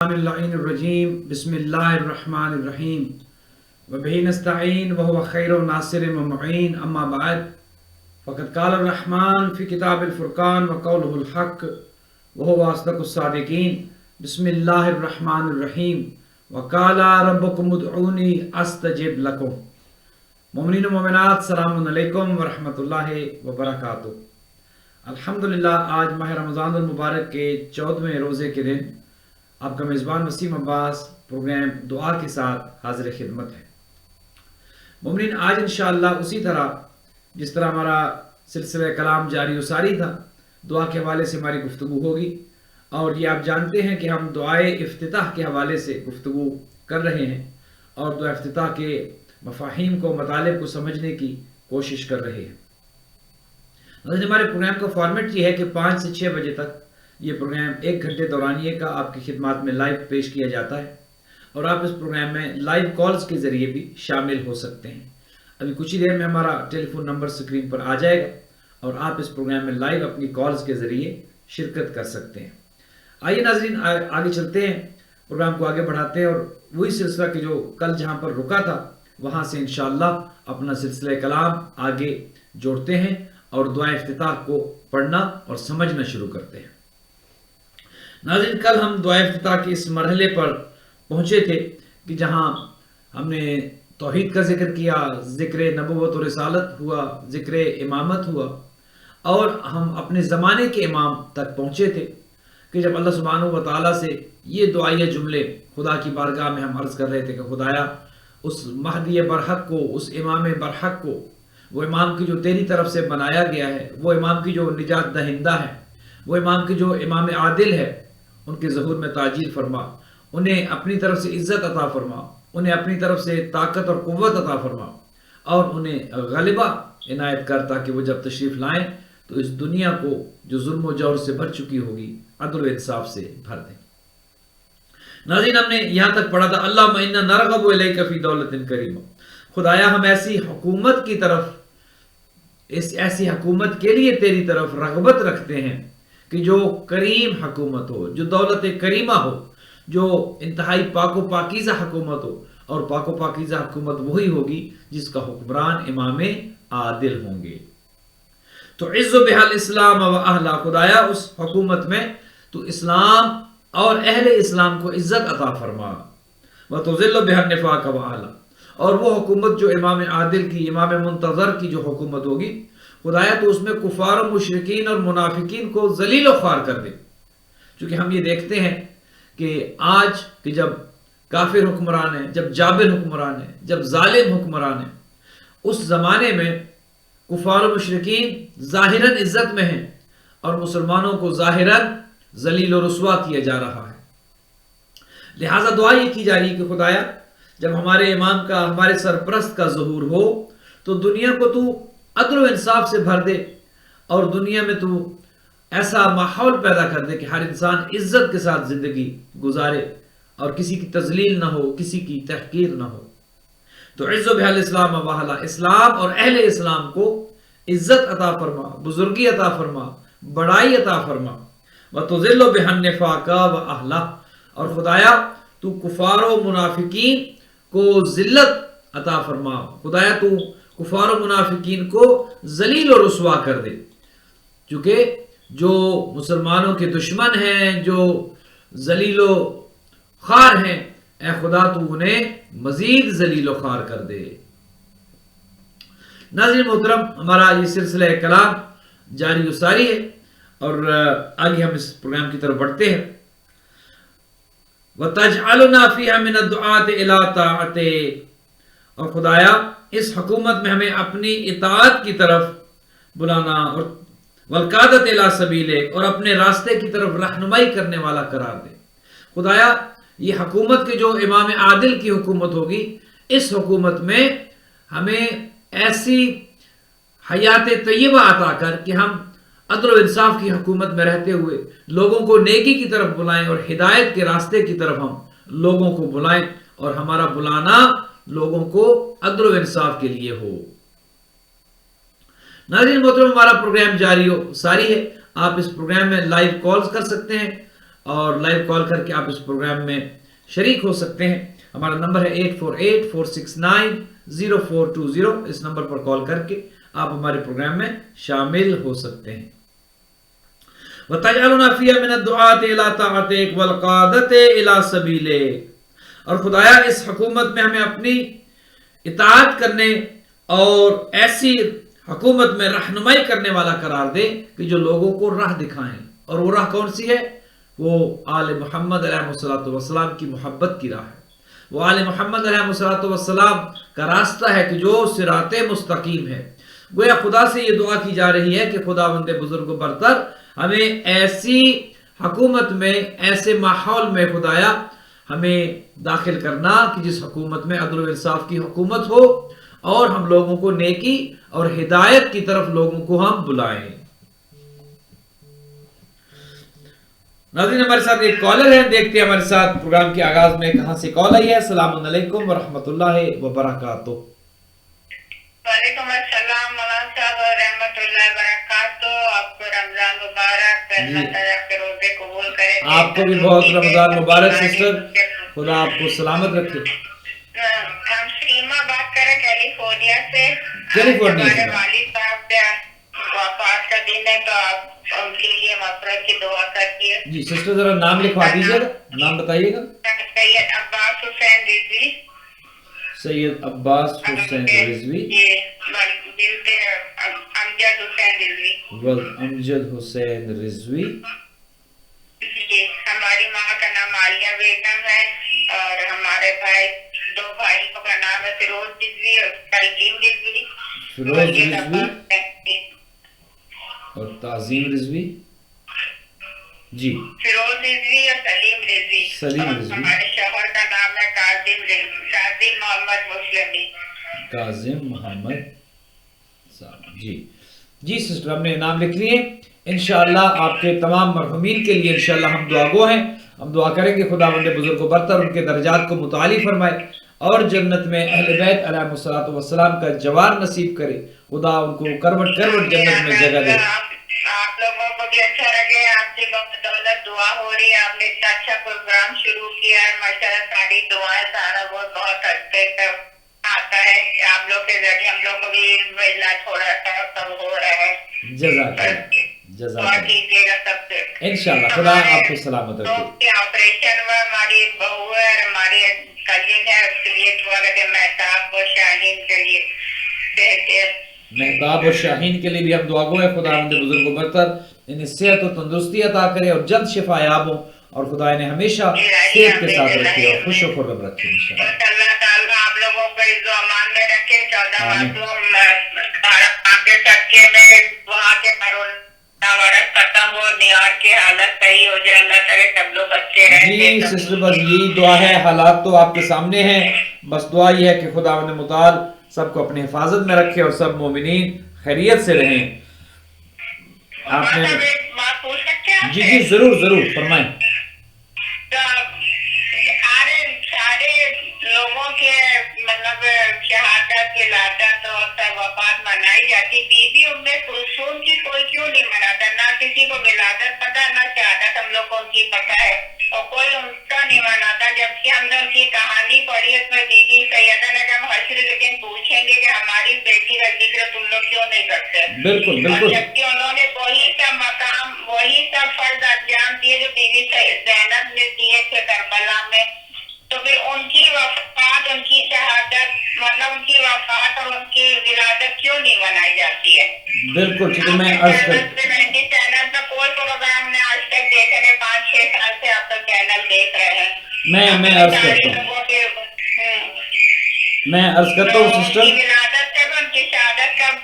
الرجیم بسم اللہ الرحمن الرحیم وبہ نستعین وهو خیر ناصر ومعین اما بعد فقد قال الرحمن فی کتاب الفرقان وقولہ الحق وهو اصدق الصادقین بسم اللہ الرحمن الرحیم وقال ربکم ادعونی استجب لکم۔ مومنین و مومنات السلام علیکم ورحمۃ اللہ وبرکاتہ۔ الحمدللہ آج ماہ رمضان المبارک کے 14ویں روزے کے دن آپ کا میزبان وسیم عباس پروگرام دعا کے ساتھ حاضر خدمت ہے۔ مومنین آج انشاءاللہ اسی طرح جس طرح ہمارا سلسلہ کلام جاری و ساری تھا، دعا کے حوالے سے ہماری گفتگو ہوگی، اور یہ آپ جانتے ہیں کہ ہم دعائے افتتاح کے حوالے سے گفتگو کر رہے ہیں اور دعا افتتاح کے مفاہیم کو مطالب کو سمجھنے کی کوشش کر رہے ہیں۔ ہمارے پروگرام کا فارمیٹ یہ ہے کہ 5 سے 6 بجے تک یہ پروگرام 1 گھنٹے دورانیے کا آپ کی خدمات میں لائیو پیش کیا جاتا ہے، اور آپ اس پروگرام میں لائیو کالز کے ذریعے بھی شامل ہو سکتے ہیں۔ ابھی کچھ ہی دیر میں ہمارا ٹیلی فون نمبر سکرین پر آ جائے گا اور آپ اس پروگرام میں لائیو اپنی کالز کے ذریعے شرکت کر سکتے ہیں۔ آئیے ناظرین آگے چلتے ہیں، پروگرام کو آگے بڑھاتے ہیں، اور وہی سلسلہ کہ جو کل جہاں پر رکا تھا وہاں سے انشاءاللہ اپنا سلسلہ کلام آگے جوڑتے ہیں اور دعا افتتاح کو پڑھنا اور سمجھنا شروع کرتے ہیں۔ ناظرین کل ہم دعا افتتاح کے اس مرحلے پر پہنچے تھے کہ جہاں ہم نے توحید کا ذکر کیا، ذکر نبوت و رسالت ہوا، ذکر امامت ہوا، اور ہم اپنے زمانے کے امام تک پہنچے تھے کہ جب اللہ سبحانہ و تعالیٰ سے یہ دعائیہ جملے خدا کی بارگاہ میں ہم عرض کر رہے تھے کہ خدایا اس مہدی برحق کو، اس امام برحق کو، وہ امام کی جو تیری طرف سے بنایا گیا ہے، وہ امام کی جو نجات دہندہ ہے، وہ امام کی جو امام عادل ہے، ان کے ظہور میں تاجیل فرما، انہیں اپنی طرف سے عزت عطا فرما، انہیں اپنی طرف سے طاقت اور قوت عطا فرما، اور انہیں غلبہ عنایت کر تاکہ وہ جب تشریف لائیں تو اس دنیا کو جو ظلم و جور سے بھر چکی ہوگی عدل و انصاف سے بھر دیں۔ ناظرین ہم نے یہاں تک پڑھا تھا اللہم انا نرغب الیک فی دولت کریمہ، خدایا ہم ایسی حکومت کی طرف، ایسی حکومت کے لیے تیری طرف رغبت رکھتے ہیں کہ جو کریم حکومت ہو، جو دولت کریمہ ہو، جو انتہائی پاک و پاکیزہ حکومت ہو، اور پاک و پاکیزہ حکومت وہی ہوگی جس کا حکمران امام عادل ہوں گے۔ تو عز بها الاسلام و اہلہ، خدایا اس حکومت میں تو اسلام اور اہل اسلام کو عزت عطا فرما، وتذل بها النفاق و اہلہ، اور وہ حکومت جو امام عادل کی، امام منتظر کی جو حکومت ہوگی، خدایا تو اس میں کفار و مشرکین اور منافقین کو ذلیل و خوار کر دے۔ چونکہ ہم یہ دیکھتے ہیں کہ آج کہ جب کافر حکمران ہیں، جب جابر حکمران ہیں، جب ظالم حکمران ہیں، اس زمانے میں کفار و مشرکین ظاہراً عزت میں ہیں اور مسلمانوں کو ظاہراً ذلیل و رسوا کیا جا رہا ہے۔ لہٰذا دعا یہ کی جا رہی ہے کہ خدایا جب ہمارے امام کا، ہمارے سرپرست کا ظہور ہو تو دنیا کو تو عدل و انصاف سے بھر دے، اور دنیا میں تو ایسا ماحول پیدا کر دے کہ ہر انسان عزت کے ساتھ زندگی گزارے اور کسی کی تذلیل نہ ہو، کسی کی تحقیر نہ ہو۔ تو عز بها الاسلام و اہلہ، اسلام اور اہل اسلام کو عزت عطا فرما، بزرگی عطا فرما، بڑائی عطا فرما، وتذل بها النفاق و اہلہ، اور خدایا تو کفار و منافقین کو ذلت عطا فرما، خدایا تو کفار و منافقین کو ذلیل و رسوا کر دے، چونکہ جو مسلمانوں کے دشمن ہیں، جو ذلیل و خوار ہیں، اے خدا تو انہیں مزید ذلیل و خوار کر دے۔ ناظرین محترم ہمارا یہ سلسلہ کلام جاری و ساری ہے، اور آگے ہم اس پروگرام کی طرف بڑھتے ہیں۔ وَتَجْعَلُنَا فِيهَا مِنَ الدُّعَاةِ إِلَىٰ طَاعَتِكَ، اور خدایا اس حکومت میں ہمیں اپنی اطاعت کی طرف بلانا، اور والقادت الی سبیلک، اور اپنے راستے کی طرف رہنمائی کرنے والا قرار دے۔ خدایا یہ حکومت کے جو امام عادل کی حکومت ہوگی، اس حکومت میں ہمیں ایسی حیات طیبہ عطا کر کہ ہم عدل و انصاف کی حکومت میں رہتے ہوئے لوگوں کو نیکی کی طرف بلائیں اور ہدایت کے راستے کی طرف ہم لوگوں کو بلائیں، اور ہمارا بلانا لوگوں کو عدل و انصاف کے لیے ہو۔ ناظرین محترم ہمارا پروگرام جاری و ساری ہے، آپ اس پروگرام میں لائیو کالز کر سکتے ہیں، اور لائیو کال کر کے آپ اس پروگرام میں شریک ہو سکتے ہیں. ہمارا نمبر ہے 8484690420. اس نمبر پر کال کر کے آپ ہمارے پروگرام میں شامل ہو سکتے ہیں. وَتَجْعَلُنَا فِيهَا مِنَ الدُّعَاةِ إِلَىٰ طَاعَتِكَ وَالْقَادَةِ إِلَىٰ سَبِيلِكَ. اور خدایا اس حکومت میں ہمیں اپنی اطاعت کرنے اور ایسی حکومت میں رہنمائی کرنے والا قرار دے کہ جو لوگوں کو راہ دکھائیں. اور وہ راہ کون سی ہے؟ وہ آل محمد علیہ السلام کی محبت کی راہ ہے. وہ آل محمد علیہ السلام کا راستہ ہے کہ جو صراط مستقیم ہے. گویا خدا سے یہ دعا کی جا رہی ہے کہ خدا بندے بزرگ و برتر ہمیں ایسی حکومت میں، ایسے ماحول میں خدایا ہمیں داخل کرنا کہ جس حکومت میں عدل و انصاف کی حکومت ہو اور ہم لوگوں کو نیکی اور ہدایت کی طرف لوگوں کو ہم بلائیں. ناظرین ہمارے ساتھ ایک کالر ہے، دیکھتے ہیں ہمارے ساتھ پروگرام کے آغاز میں کہاں سے کال آئی ہے. السلام علیکم ورحمۃ اللہ وبرکاتہ. وعلیکم السلام مولانا صاحب اور رحمۃ اللہ وبرکاتہ. آپ کو رمضان مبارک. اللہ تعالیٰ آپ کے روزے قبول کرے. آپ کو بھی بہت رمضان مبارک سسٹر. خدا آپ کو سلامت رکھے. ہم سیما بات کر رہے ہیں کیلیفورنیا سے. کیلیفورنیا سے ہمارے والد صاحب وفات کا دن ہے تو آپ ان کے لیے مغفرت کی دعا کریے. جی سسٹر ذرا نام لکھوا دیجیے گا، نام بتائیے گا. سید عباس حسین رضوی. سید عباس حسین رضوی. امجد حسین رضوی. امجد حسین رضوی. جی ہماری ماں کا نام عالیہ بیگم ہے اور ہمارے بھائی، دو بھائیوں کا نام ہے فیروز رضوی اور تعظیم رضوی. فیروز رضوی اور تعظیم رضوی. جی فیروز رضوی اور سلیم رضوی. سلیم رضوی. ہمارے شوہر کا نام ہے کاظم محمد مسلم. کاظم محمد صاحب. جی جی سسٹر ہم نے نام لکھ لیے. انشاءاللہ آپ کے تمام مرحومین کے لیے انشاءاللہ ہم دعا گو ہیں. ہم دعا کریں کہ خدا بند بزرگ و برتر ان کے درجات کو متعالی فرمائے اور جنت میں اہل بیت علیہ السلام کا جوار نصیب کرے. خدا ان کو کروٹ کروٹ جنت میں جگہ دے. آپ لوگوں کو بھی اچھا لگے. آپ سے بہت دولت دعا ہو رہی ہے. آپ نے اتنا اچھا پروگرام شروع کیا ہے. ماشاءاللہ ساری دعائیں سارا بہت اچھے سے آتا ہے. آپ لوگ کے ذریعے ہم لوگ کو بھی ملنا تھوڑا سا کم ہو رہا ہے. جزاک اللہ. دعا کیجیے گا سب سے. انشاءاللہ خدا آپ کو سلامت رکھے. آپریشن ہوا. ہماری ایک بہو ہے اور ہماری ایک کزن ہے. اس کے لیے دعا کرتے ہیں. مہتاب اور شاہین کے لیے. مہتاب اور شاہین کے لیے بھی ہم دعا گو ہیں. خدا ہم بزرگ و برتر انہیں صحت و تندرستی عطا کرے اور جلد شفا یاب ہوں اور خدا انہیں ہمیشہ صحت کے ساتھ رکھے اور خوش و خرم رکھے انشاءاللہ. اللہ تعالیٰ آپ لوگوں کو عزت و امان میں رکھے. 14 معصوم 12 کے سکے میں وہاں کے کرونا وائرس ختم ہو. نیار کی حالت صحیح ہو جائے. اللہ کرے سب لوگ اچھے رہیں. جی سسٹر بس یہی دعا ہے. حالات تو آپ کے سامنے ہیں. بس دعا یہ ہے کہ خداوند متعال سب کو اپنی حفاظت میں رکھے اور سب مومنین خیریت سے رہیں. آپ نے بات پوچھ سکتے ہیں؟ جی جی ضرور ضرور فرمائیں. سارے لوگوں کے مطلب شہادت ولادت اور وفات منائی جاتی. بی بی ام کلثوم کی کوئی کیوں نہیں مناتا؟ نہ کسی کو ولادت پتا نہ شہادت ہم لوگ کو ان کی پتا ہے اور کوئی ان کا نہیں مناتا. جبکہ ہم نے ان کی کہانی پڑھی. اس میں بی بی سیدہ نے جب حشر کے دن پوچھیں گے کہ ہماری بیٹی کا ذکر تم لوگ کیوں نہیں کرتے؟ بالکل بالکل. جبکہ انہوں نے وہی سب مقام وہی سب فرض انجام دیے جو بی بی زینب نے دیے تھے کربلا میں. تو پھر ان کی وفات، ان کی شہادت مطلب ان کی وفات اور ان کی ولادت کیوں نہیں منائی جاتی ہے؟ بالکل ٹھیک ہے. میں عرض چینل پہ کوئی پروگرام نے آج تک دیکھے نہیں. 5-6 سال سے آپ کا چینل دیکھ رہے ہیں. میں عرض کرتا ہوں سسٹر. ولادت کب، ان کی شہادت کب،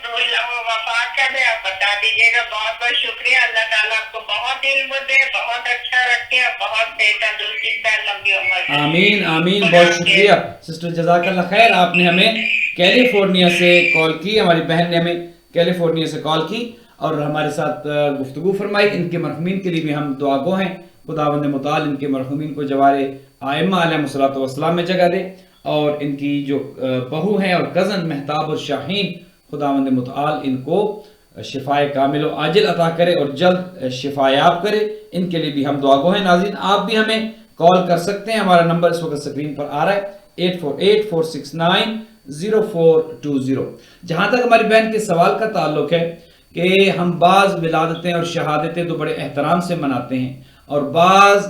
وفات کب ہے آپ بتا دیجیے گا. بہت بہت شکریہ. اللہ تعالیٰ آپ کو بہت علم دے، بہت اچھا رکھے اور بہت تندرستی سے لمبی عمر. آمین آمین. بہت شکریہ سسٹر جزاک اللہ خیر. آپ نے ہمیں کیلیفورنیا سے کال کی. ہماری بہن نے ہمیں کیلیفورنیا سے کال کی اور ہمارے ساتھ گفتگو فرمائی. ان کے مرحومین کے لیے بھی ہم دعا گو ہیں. خداوند متعال ان کے مرحومین کو جوار ائمہ علیہ السلام میں جگہ دے اور ان کی جو بہو ہیں اور کزن مہتاب اور شاہین خداوند متعال ان کو شفائے کامل و عاجل عطا کرے اور جلد شفا یاب کرے. ان کے لیے بھی ہم دعا گو ہیں۔ ناظرین آپ بھی ہمیں کال کر سکتے ہیں، ہمارا نمبر اس وقت سکرین پر آ رہا ہے 8484690420۔ جہاں تک ہماری بہن کے سوال کا تعلق ہے کہ ہم بعض ولادتیں اور شہادتیں تو بڑے احترام سے مناتے ہیں، اور بعض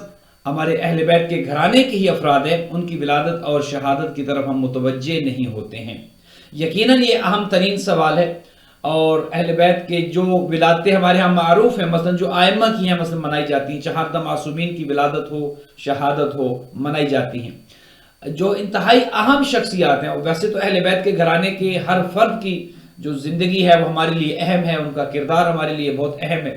ہمارے اہل بیت کے گھرانے کے ہی افراد ہیں، ان کی ولادت اور شہادت کی طرف ہم متوجہ نہیں ہوتے ہیں۔ یقیناً یہ اہم ترین سوال ہے، اور اہل بیت کے جو ولادتیں ہمارے ہاں معروف ہیں، مثلا جو ائمہ کی ہیں مثلا منائی جاتی ہیں، چہاردہ معصومین کی ولادت ہو شہادت ہو منائی جاتی ہیں، جو انتہائی اہم شخصیات ہیں۔ ویسے تو اہل بیت کے گھرانے کے ہر فرد کی جو زندگی ہے وہ ہمارے لیے اہم ہے، ان کا کردار ہمارے لیے بہت اہم ہے۔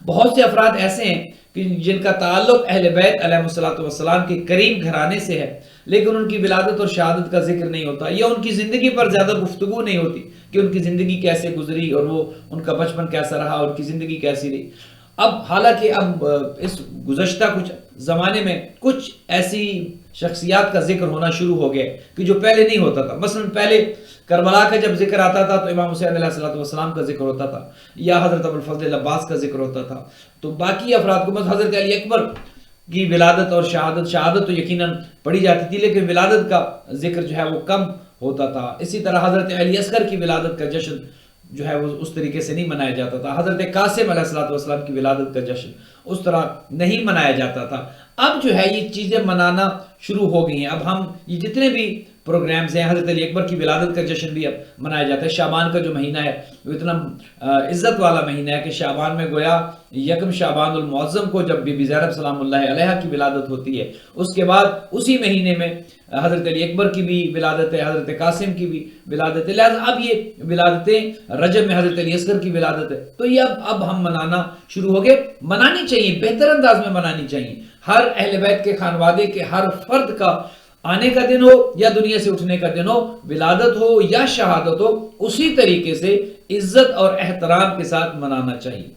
بہت سے افراد ایسے ہیں کہ جن کا تعلق اہل بیت علیہ السلام کے قریب گھرانے سے ہے، لیکن ان کی ولادت اور شہادت کا ذکر نہیں ہوتا، یا ان کی زندگی پر زیادہ گفتگو نہیں ہوتی کہ ان کی زندگی کیسے گزری اور وہ ان کا بچپن کیسا رہا، ان کی زندگی کیسی رہی۔ اب حالانکہ اب اس گزشتہ کچھ زمانے میں کچھ ایسی شخصیات کا ذکر ہونا شروع ہو گیا کہ جو پہلے نہیں ہوتا تھا۔ مثلا پہلے کربلا کا جب ذکر آتا تھا تو امام حسین علیہ السلام کا ذکر ہوتا تھا، یا حضرت ابوالفضل عباس کا ذکر ہوتا تھا، تو باقی افراد کو مثلا حضرت علی اکبر کی ولادت اور شہادت تو یقیناً پڑھی جاتی تھی، لیکن ولادت کا ذکر جو ہے وہ کم ہوتا تھا۔ اسی طرح حضرت علی اصغر کی ولادت کا جشن جو ہے وہ اس طریقے سے نہیں منایا جاتا تھا۔ حضرت قاسم علیہ السلام کی ولادت کا جشن اس طرح نہیں منایا جاتا تھا۔ اب جو ہے یہ چیزیں منانا شروع ہو گئی ہیں۔ اب ہم یہ جتنے بھی پروگرامز ہیں، حضرت علی اکبر کی ولادت کا جشن بھی اب منایا جاتا ہے۔ شعبان کا جو مہینہ ہے وہ اتنا عزت والا مہینہ ہے کہ شعبان میں گویا یکم شعبان المعظم کو جب بی بی زینب سلام اللہ علیہا کی ولادت ہوتی ہے، اس کے بعد اسی مہینے میں حضرت علی اکبر کی بھی ولادت ہے، حضرت قاسم کی بھی ولادت ہے، لہذا اب یہ ولادتیں رجب میں حضرت علی اصغر کی ولادت ہے، تو یہ اب ہم منانا شروع ہو گئے۔ منانی چاہیے، بہتر انداز میں منانی چاہیے۔ ہر اہل بیت کے خانوادے کے ہر فرد کا آنے کا دن ہو یا دنیا سے اٹھنے کا دن ہو، ولادت ہو یا شہادت ہو، اسی طریقے سے عزت اور احترام کے ساتھ منانا چاہیے۔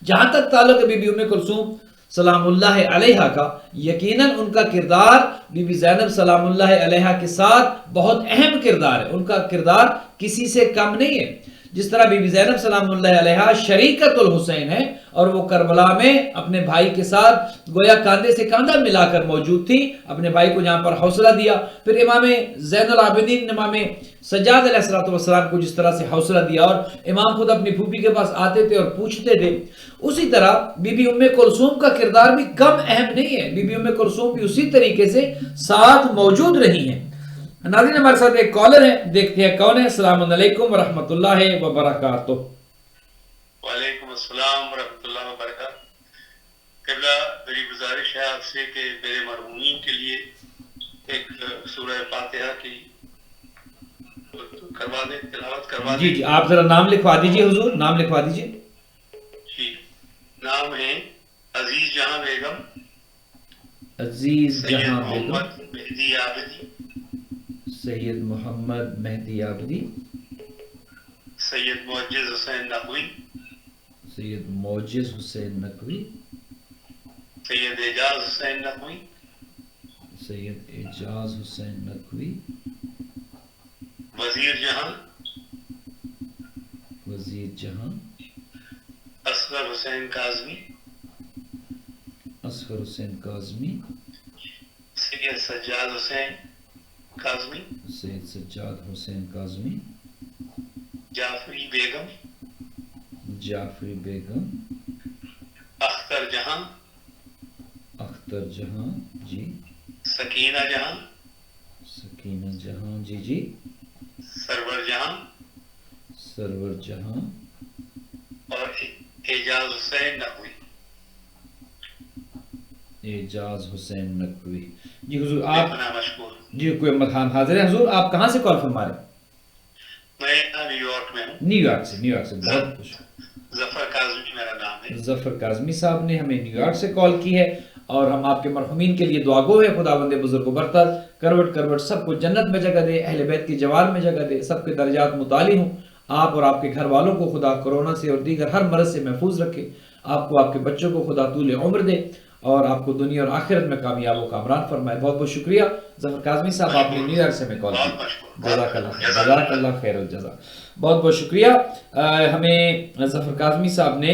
جہاں تک تعلق ہے بی بی ام کلثوم سلام اللہ علیہا کا، یقیناً ان کا کردار بی بی زینب سلام اللہ علیہا کے ساتھ بہت اہم کردار ہے، ان کا کردار کسی سے کم نہیں ہے۔ جس طرح بی بی زینب سلام اللہ علیہا شریکت الحسین ہے، اور وہ کربلا میں اپنے بھائی کے ساتھ گویا کاندھے سے کاندھا ملا کر موجود تھی، اپنے بھائی کو جہاں پر حوصلہ دیا، پھر امام زین العابدین امام سجاد علیہ السلام کو جس طرح سے حوصلہ دیا، اور امام خود اپنی پھوپھی کے پاس آتے تھے اور پوچھتے تھے، اسی طرح بی بی ام کلثوم کا کردار بھی کم اہم نہیں ہے۔ بی بی ام کلثوم بھی اسی طریقے سے ساتھ موجود رہی ہیں۔ ناظرین ہمارے ساتھ ایک کالر ہے، دیکھتے ہیں کون ہے۔ السلام علیکم ورحمۃ اللہ وبرکاتہ۔ وعلیکم السلام ورحمۃ اللہ وبرکاتہ۔ قبلہ میری گزارش ہے آپ سے کہ میرے مرحومین کے لیے ایک سورہ فاتحہ کی کروا دیں، تلاوت کروا دیں۔ جی آپ ذرا نام لکھوا دیجئے حضور، نام لکھوا دیجئے۔ جی نام ہے عزیز جہاں بیگم، عزیز جہاں بیگم، محمد مہدی عابدی، سید محمد مہدی عابدی، سید معجز حسین نقوی، سید معجز حسین نقوی، سید اعجاز حسین نقوی، سید اعجاز حسین نقوی، وزیر جہاں، وزیر جہاں، اصغر حسین کاظمی، اصغر حسین کاظمی، سید سجاد حسین کاظمی، سید سجاد حسین کاظمی، جعفری بیگم، جعفری بیگم، اختر جہاں، اختر جہاں، جی، سکینہ جہاں، سکینہ جہاں، جی جی، سرور جہاں، سرور جہاں، اور اعجاز حسین نقوی۔ اعجاز حسین نقوی۔ جی حضور آپ اپنا مشکور۔ جی کوئی خان حاضر ہے حضور، آپ کہاں سے کال فرما رہے ہیں؟ میں نیو یارک میں ہوں، نیو یارک سے، نیو یارک سے، بہت خوش۔ ظفر کاظمی میرا نام ہے۔ ظفر کاظمی صاحب نے ہمیں نیو یارک سے کال کی ہے، اور ہم آپ کے مرحومین کے لیے دعا گو ہے، خداوند بزرگ و برتر کروٹ کروٹ سب کو جنت میں جگہ دے، اہل بیت کی جوار میں جگہ دے، سب کے درجات متعالی ہوں۔ آپ اور آپ کے گھر والوں کو خدا کورونا سے اور دیگر ہر مرض سے محفوظ رکھے، آپ کو آپ کے بچوں کو خدا طول عمر دے، اور آپ کو دنیا اور آخرت میں کامیاب و کامران فرمائے۔ بہت بہت شکریہ ظفر کاظمی صاحب، آپ نے نیو یارک سے ہمیں کال کی، جزاک اللہ، جزاک اللہ خیر الجزا، بہت بہت شکریہ۔ ہمیں ظفر کاظمی صاحب نے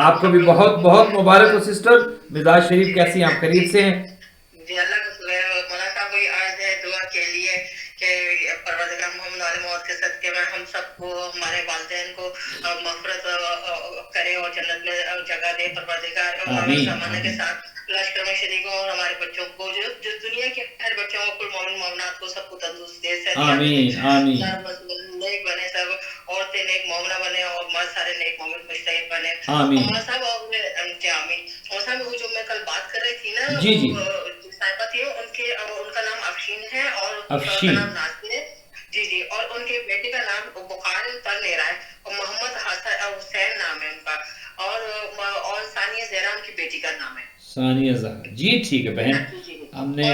آپ کو بھی بہت بہت مبارک ہو سسٹر. مزاج شریف کیسی ہیں آپ؟ خیریت سے ہیں؟ جی اللہ کا شکر ہے. مولانا صاحب وہی عرض ہے دعا کے لیے کہ پروردگار محمد علیہ موت کے صدقے میں ہم سب کو ہمارے والدین کو مغفرت کرے اور جنت میں جگہ دے پروردگار. زمانے کے ساتھ لشکر میں شریک ہو اور ہمارے بچوں کو جو دنیا کے ہر بچوں کو کل مومن مومنات کو سب کو تندرست دے. آمین آمین. نیک بنے سب، عورتیں نیک مومنہ بنے اور مرد سارے نیک مومن مجتہد بنے. آمین. مولانا صاحب آمین. مولانا صاحب وہ جو میں کل بات کر رہی تھی نا، جی جی صاحبہ تھی ان کا نام افشین ہے اور افشین. نام ناصر ہے. جی جی. اور ان کے بیٹے کا نام بخار تر لے رہا ہے اور محمد حسین نام ہے ان کا، اور ثانیہ زہرا ان کی بیٹی کا نام ہے. ثانیہ زہرا. جی ٹھیک ہے بہن. ہم نے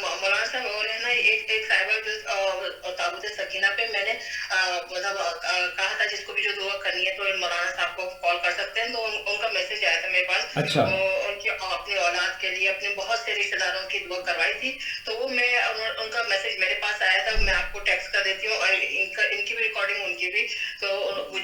مولانا صاحب اور ہے نا ایک صاحبہ جو تابوت سکینہ پہ میں نے مطلب کہا تھا جس کو بھی جو دعا کرنی ہے تو مولانا صاحب کو کال کر سکتے ہیں. تو ان کا میسج آیا تھا میرے پاس. اچھا. ان کی اپنی اولاد کے لیے اپنے بہت سے رشتے داروں کی دعا کروائی تھی. تو وہ میں ان کا میسج میرے پاس آیا تھا. میں آپ کو ٹیکسٹ کر دیتی ہوں اور ان کی بھی ریکارڈنگ ان کی بھی. تو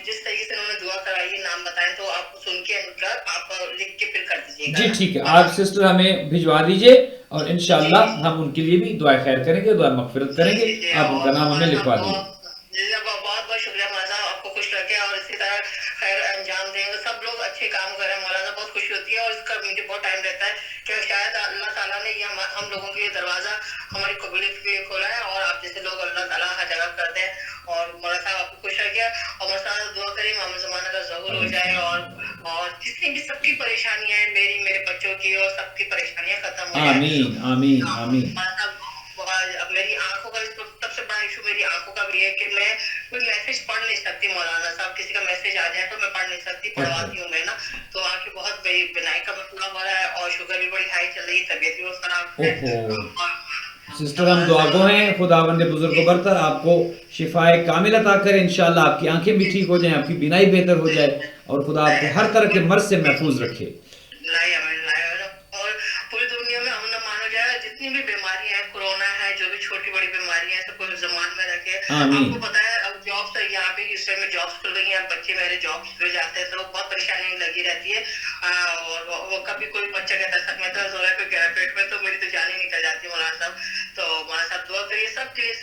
جس طریقے سے انہوں نے دعا کرائی ہے نام بتائیں تو آپ سن کے ان کا آپ لکھ کے پھر کر دیجیے گا. جی ٹھیک ہے. آپ سسٹر ہمیں بھجوا دیجئے اور انشاءاللہ ہم ان کے لیے بھی دعا خیر کریں گے، دعا مغفرت کریں گے. آپ ان کا نام ہمیں لکھوا دیجیے. بہت بہت شکریہ مولانا صاحب. آپ کو خوش رکھے اور اسی طرح خیر انجام دیں گے. سب لوگ اچھے کام کریں مولانا. بہت خوشی ہوتی ہے اور اس کا مجھے بہت ٹائم رہتا ہے کہ شاید اللہ تعالیٰ نے یہ ہم لوگوں کے لیے دروازہ ہماری قبولیت کے لیے کھولا ہے اور آپ جیسے لوگ اللہ تعالیٰ ہر جگہ کرتے ہیں. اور مولانا صاحب آپ کو خوش رکھے اور مولانا صاحب دعا کریں محمد زمانہ کا ظہور ہو جائے اور جتنی بھی سب کی پریشانیاں ہیں میری میرے بچوں کی اور سب کی پریشانیاں ختم ہو جائیں. آمین آمین آمین. اب میری آنکھوں کا سب سے بڑا ایشو میری آنکھوں کا بھی ہے کہ میں کوئی میسج پڑھ نہیں سکتی مولانا صاحب. کسی کا میسج آ جائے تو میں پڑھ نہیں سکتی. پڑھواتی ہوں میں نا تو آنکھیں بہت بڑی بینائی کا مسئلہ ہو رہا ہے اور شوگر بھی بڑی ہائی چل رہی ہے. طبیعت بھی بہت خراب ہے. سسٹر ہم دعا گو ہیں خداوند بزرگ و برتر آپ کو شفائے کامل عطا کرے. انشاءاللہ آپ کی آنکھیں بھی ٹھیک ہو جائیں، آپ کی بینائی بہتر ہو جائے اور خدا آپ کو ہر طرح کے مرض سے محفوظ رکھے. اور پوری دنیا میں امن امان ہو جائے. جتنی بھی بیماریاں ہیں، کورونا ہے، جو بھی چھوٹی بڑی بیماریاں ہیں، سب کو زمان میں رکھے. آپ کو پتا ہے اب جابس یہاں بھی اس میں جابس کھل رہی ہیں. بچے میرے جابس پہ جاتے ہیں تو بہت پریشانی لگی رہتی ہے. اور وہ کبھی کوئی بچہ کہتا ہے سب میں درد ہو رہا ہے، کوئی کہہ رہا ہے پیٹ میں، تو میری تو جان ہی نکل جاتی ہے مولانا صاحب. تو مولانا صاحب دعا کریے سب کے لیے.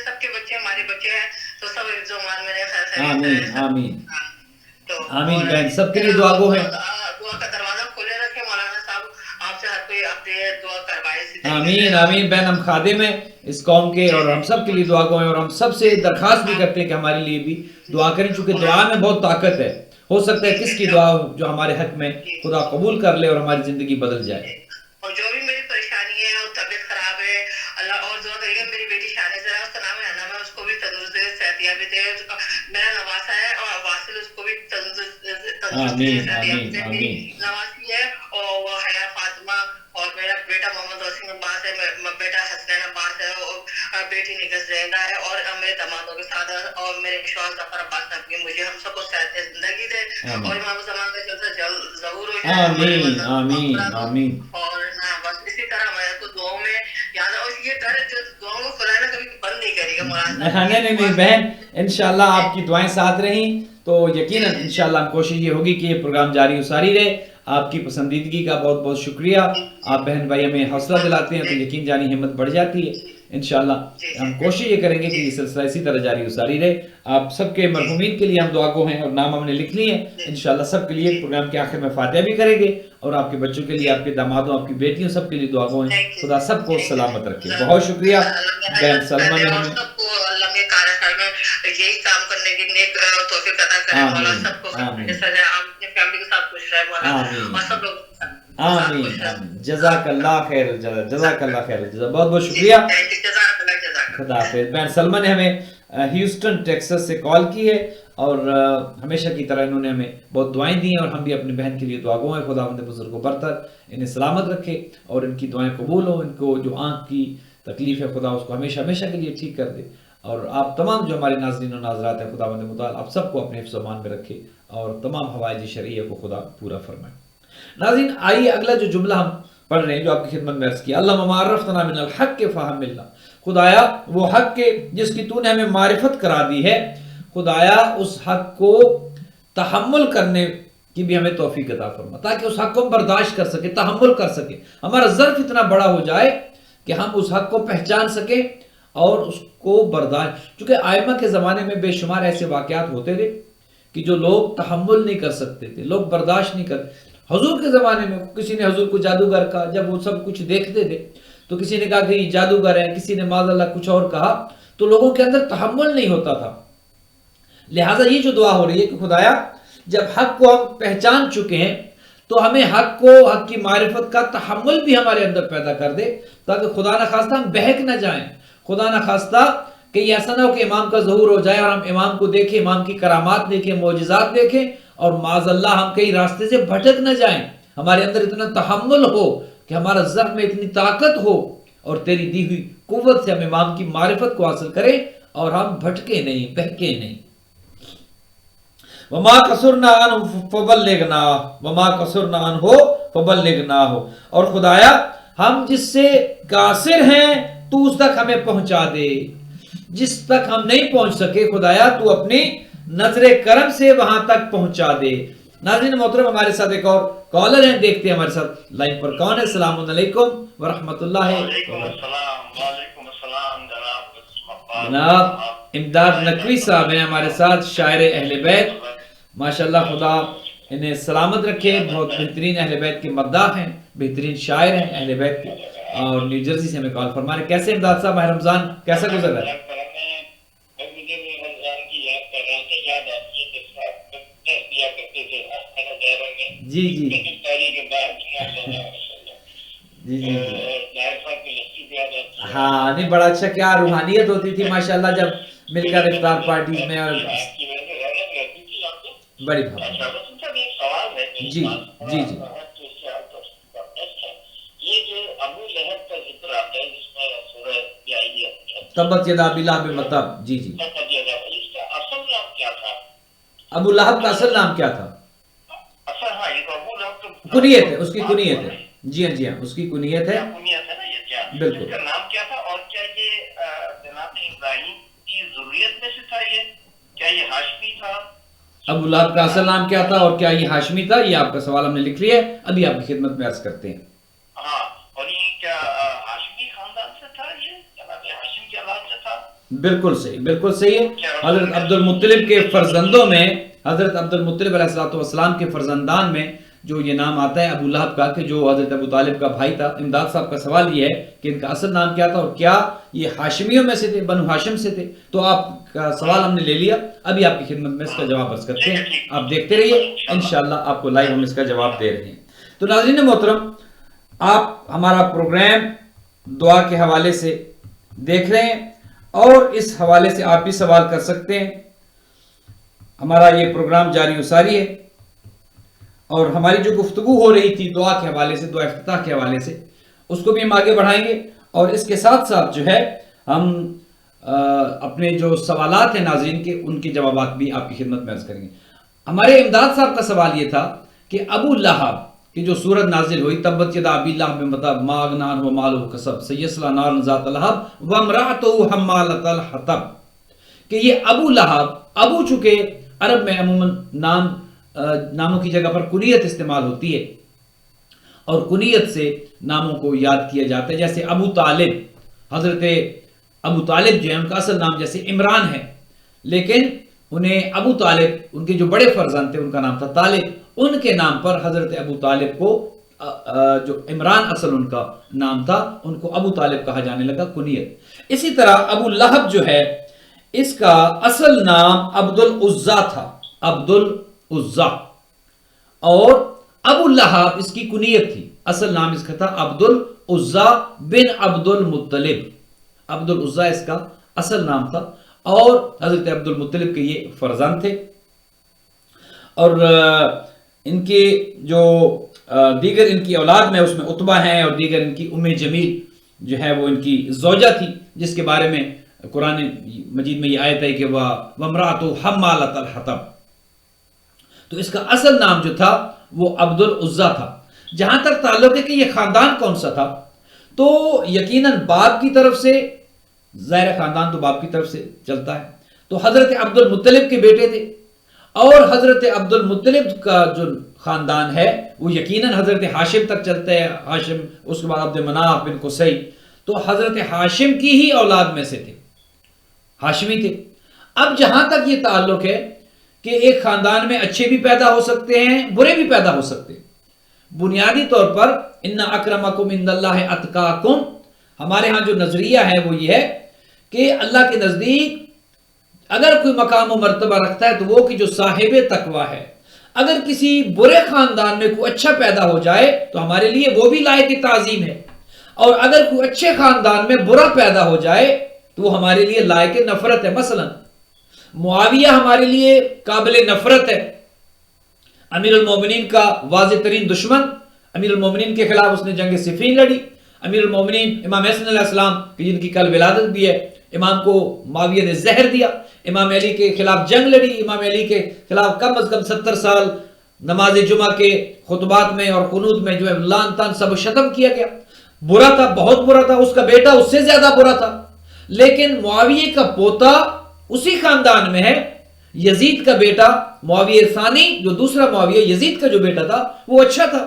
سب کے بچے ہمارے بچے ہیں تو سب حفظ و امان میں رہے. آمین آمین آمین. بہن سب کے لیے دعا گو ہیں. دعا کا دروازہ کھولے رکھے مولانا صاحب. آپ سے ہر کوئی اپنے دعا کروائے. آمین آمین. بہن ہم خادم ہیں اس قوم کے اور ہم سب کے لیے دعا گو ہیں اور ہم سب سے درخواست بھی کرتے ہیں کہ ہمارے لیے بھی دعا کریں چونکہ دعا میں بہت طاقت ہے. ہو سکتا ہے کس کی دعا جو ہمارے حق میں خدا قبول کر لے اور ہماری زندگی بدل جائے. اور جو بھی میری پریشانی ہے اور طبیعت خراب ہے اللہ اور دعا کرے گا. میری بیٹی شان زرا اس کا نام ہے نا، میں اس کو بھی تندرست دے، صحتیابی دے. میرا نواسا ہے اور واصل اس کو بھی تندرست دے، صحتیابی دے. میری نواسی ہے اور وہ حیا فاطمہ اور میرا بیٹا محمد وسیم عباس ہے، بیٹا حسنین عباس ہے اور بیٹی نگہت زینہ ہے اور میرے دامادوں کے ساتھ اور میرے شوہر ظفر عباس صاحب کی مجھے ہم سب کو صحت زندگی دے اور امام زمان کا جلد ظہور ہو جائے. آمین آمین آمین. اور بس اسی طرح میں تو دعاؤں میں یاد ہے. اور یہ در جو دعاؤں کو کھلانا کبھی بند نہیں کرے گا مولانا. نہیں بہن انشاءاللہ آپ کی دعائیں ساتھ رہیں تو یقیناً انشاءاللہ کوشش یہ ہوگی کہ یہ پروگرام جاری و ساری رہے. آپ کی پسندیدگی کا بہت بہت شکریہ. آپ بہن بھائی ہمیں حوصلہ دلاتے ہیں تو یقین جانی ہمت بڑھ جاتی ہے. انشاءاللہ ہم کوشش یہ کریں گے کہ یہ سلسلہ اسی طرح جاری و ساری رہے. آپ سب کے مرحومین کے لیے ہم دعا گو ہیں اور نام ہم نے لکھ لیے ہیں. انشاءاللہ سب کے لیے پروگرام کے آخر میں فاتحہ بھی کریں گے اور آپ کے بچوں کے لیے، آپ کے دامادوں، آپ کی بیٹیوں، سب کے لیے دعا گو ہیں. خدا سب کو سلامت رکھے. بہت شکریہ بہن سلمہ نے ہمیں اللہ کے کارخانے میں یہی کام کرنے کی نیک توفیق عطا کرے. مولا سب کو سزا اپنی فیملی کے ساتھ خوش رہے مولا اور سب لوگ آمین آمین. جزاک اللہ خیر الجزا. جزاک اللہ خیر الجزا. بہت بہت شکریہ. خدا حافظ. بہن سلمہ نے ہمیں ہیوسٹن ٹیکسس سے کال کی ہے اور ہمیشہ کی طرح انہوں نے ہمیں بہت دعائیں دی ہیں اور ہم بھی اپنی بہن کے لیے دعا گو ہیں. خداوند بزرگ و برتر انہیں سلامت رکھے اور ان کی دعائیں قبول ہوں. ان کو جو آنکھ کی تکلیف ہے خدا اس کو ہمیشہ ہمیشہ کے لیے ٹھیک کر دے. اور آپ تمام جو ہمارے ناظرین و ناظرات ہیں خداوند متعال آپ سب کو اپنے حفظ و امان میں رکھے اور تمام حوائج شرعیہ کو خدا پورا فرمائے. ناظرین آئیے اگلا جو جملہ ہم پڑھ رہے ہیں جو آپ کی خدمت میں عرض کیا. اللہم عرفتنا من الحق فہم اللہ. خدایا وہ حق کے جس کی تو نے ہمیں معرفت کرا دی ہے، خدایا اس حق کو تحمل کرنے کی بھی ہمیں توفیق عطا فرما، تاکہ اس حق کو ہم برداشت کر سکیں، تحمل کر سکیں، ہمارا ظرف اتنا بڑا ہو جائے کہ ہم اس حق کو پہچان سکیں اور اس کو برداشت. چونکہ آئمہ کے زمانے میں بے شمار ایسے واقعات ہوتے تھے کہ جو لوگ تحمل نہیں کر سکتے تھے، لوگ برداشت نہیں کرتے. حضور کے زمانے میں کسی نے حضور کو جادوگر کہا، جب وہ سب کچھ دیکھتے تھے تو کسی نے کہا کہ یہ جادوگر ہے، کسی نے معاذ اللہ کچھ اور کہا، تو لوگوں کے اندر تحمل نہیں ہوتا تھا. لہٰذا یہ جو دعا ہو رہی ہے کہ خدایا جب حق کو ہم پہچان چکے ہیں تو ہمیں حق کی معرفت کا تحمل بھی ہمارے اندر پیدا کر دے، تاکہ خدا نہ خواستہ ہم بہک نہ جائیں، خدا نہ خواستہ کہ یہ ایسا نہ ہو کہ امام کا ظہور ہو جائے اور ہم امام کو دیکھیں، امام کی کرامات دیکھیں، معجزات دیکھیں اور معاذ اللہ ہم کئی راستے سے بھٹک نہ جائیں. ہمارے اندر اتنا تحمل ہو کہ ہمارا ذہن میں اتنی طاقت ہو اور تیری دی ہوئی قوت سے ہم امام کی معرفت کو حاصل کریں اور ہم بھٹکے نہیں، بہکے نہیں. وما قصرنا عنہ فبلغنا، وما قصرنا عنہ فبلغنا ہو. اور خدایا ہم جس سے قاصر ہیں تو اس تک ہمیں پہنچا دے، جس تک ہم نہیں پہنچ سکے خدایا تو اپنی نظر کرم سے وہاں تک پہنچا دے. ناظرین محترم ہمارے ساتھ ایک اور کالر ہیں، دیکھتے ہیں ہمارے ساتھ لائن پر کون ہے. السلام علیکم ورحمۃ اللہ. وعلیکم السلام جناب امداد نقوی صاحب ہیں ہمارے ساتھ، شاعر اہل بیت. ماشاءاللہ خدا انہیں سلامت رکھے، بہت بہترین اہل بیت کے مداح ہیں، بہترین شاعر ہیں اہل بیت کے، اور نیو جرسی سے ہمیں کال فرما رہے ہیں. کیسے امداد صاحب ماہ رمضان کیسا گزر رہا ہے؟ جی جی جی جی ہاں نہیں بڑا اچھا، کیا روحانیت ہوتی تھی ماشاءاللہ جب مل کر افطار پارٹیز میں. اور بڑی جی جی جی تبت یدا ابی لہب وتب. جی جی ابو لہب کا اصل نام کیا تھا؟ کنیت ہے، اس کی کنیت ہے. جی ہاں جی ہاں اس کی کنیت ہے بالکل. اس کا نام کیا تھا اور کیا یہ جناب ابراہیم کی ذریت میں سے تھا؟ یہ کیا یہ ہاشمی تھا؟ ابو لہب کا اصل نام کیا تھا اور کیا یہ ہاشمی تھا؟ یہ آپ کا سوال ہم نے لکھ لیا ہے، ابھی آپ کی خدمت میں عرض کرتے ہیں. ہاں، اور یہ کیا ہاشمی خاندان سے تھا؟ یہ جناب ہاشم کے اولاد سے تھا؟ بالکل صحیح، بالکل صحیح ہے. حضرت عبد المطلب کے فرزندوں میں، حضرت عبد المطلب علیہ السلام کے فرزندان میں جو یہ نام آتا ہے ابو لہب کا، کہ جو حضرت ابو طالب کا بھائی تھا. امداد صاحب کا سوال یہ ہے کہ ان کا اصل نام کیا تھا اور کیا یہ ہاشمیوں میں سے تھے، بنو ہاشم سے تھے؟ تو آپ کا سوال ہم نے لے لیا، ابھی آپ کی خدمت میں اس کا جواب عرض کرتے ہیں. آپ دیکھتے رہیے، انشاءاللہ آپ کو لائیو ہم اس کا جواب دے رہے ہیں. تو ناظرین محترم آپ ہمارا پروگرام دعا کے حوالے سے دیکھ رہے ہیں اور اس حوالے سے آپ بھی سوال کر سکتے ہیں. ہمارا یہ پروگرام جاری و ساری ہے اور ہماری جو گفتگو ہو رہی تھی دعا کے حوالے سے، دعا افتتاح کے حوالے سے، اس کو بھی ہم آگے بڑھائیں گے. اور اس کے ساتھ ساتھ جو ہے ہم اپنے جو سوالات ہیں ناظرین کے، ان کے جوابات بھی آپ کی خدمت میں عرض کریں گے. ہمارے امداد صاحب کا سوال یہ تھا کہ ابو لہب کی جو سورت نازل ہوئی، تبت یدا ابی لہب وتب ما اغنی عنہ مالہ کسب سیصلی نارا ذات لہب وامرأتہ حمالۃ الحطب، کہ یہ ابو لہب، ابو چونکہ عرب میں عموماً ناموں کی جگہ پر کنیت استعمال ہوتی ہے اور کنیت سے ناموں کو یاد کیا جاتا ہے. جیسے ابو طالب، حضرت ابو طالب جو ہے ان کا اصل نام جیسے عمران ہے، لیکن انہیں ابو طالب، ان کے جو بڑے فرزند تھے ان کا نام تھا طالب، ان کے نام پر حضرت ابو طالب کو جو عمران اصل ان کا نام تھا، ان کو ابو طالب کہا جانے لگا، کنیت. اسی طرح ابو لہب جو ہے اس کا اصل نام عبد العزا تھا، عبد العزا، اور ابو لہب اس کی کنیت تھی. اصل نام اس کا تھا عبد العزا بن عبد المطلب. عبد العزا اس کا اصل نام تھا اور حضرت عبد المطلب کے یہ فرزند تھے. اور ان کے جو دیگر ان کی اولاد میں اس میں عتبہ ہیں اور دیگر ان کی ام جمیل جو ہے وہ ان کی زوجہ تھی، جس کے بارے میں قرآن مجید میں یہ آیت ہے کہ وامرأتہ حمالۃ الحطب. تو اس کا اصل نام جو تھا وہ عبد العزا تھا. جہاں تک تعلق ہے کہ یہ خاندان کون سا تھا، تو یقیناً باپ کی طرف سے، ظاہر خاندان تو باپ کی طرف سے چلتا ہے، تو حضرت عبد المطلب کے بیٹے تھے اور حضرت عبد المطلب کا جو خاندان ہے وہ یقیناً حضرت ہاشم تک چلتے ہیں، ہاشم، اس کے بعد عبد مناف بن قصی، تو حضرت ہاشم کی ہی اولاد میں سے تھے، ہاشمی تھے۔ اب جہاں تک یہ تعلق ہے کہ ایک خاندان میں اچھے بھی پیدا ہو سکتے ہیں، برے بھی پیدا ہو سکتے ہیں، بنیادی طور پر ان اکرمکم عند اللہ اتقاکم، ہمارے ہاں جو نظریہ ہے وہ یہ ہے کہ اللہ کے نزدیک اگر کوئی مقام و مرتبہ رکھتا ہے تو وہ کہ جو صاحب تقوی ہے۔ اگر کسی برے خاندان میں کوئی اچھا پیدا ہو جائے تو ہمارے لیے وہ بھی لائق تعظیم ہے، اور اگر کوئی اچھے خاندان میں برا پیدا ہو جائے تو وہ ہمارے لیے لائق نفرت ہے۔ مثلا معاویہ ہمارے لیے قابل نفرت ہے، امیر المومنین کا واضح ترین دشمن، امیر المومنین کے خلاف اس نے جنگ صفین لڑی، امیر المومنین امام حسن علیہ السلام کی جن کی کل ولادت بھی ہے، امام کو معاویہ نے زہر دیا، امام علی کے خلاف جنگ لڑی، امام علی کے خلاف کم از کم 70 سال نماز جمعہ کے خطبات میں اور قنوت میں جو ہے لعن طعن سب شتم کیا گیا، برا تھا، بہت برا تھا، اس کا بیٹا اس سے زیادہ برا تھا۔ لیکن معاویہ کا پوتا اسی خاندان میں ہے، یزید کا بیٹا معاویہ ثانی، جو دوسرا معاویہ یزید کا جو بیٹا تھا وہ اچھا تھا۔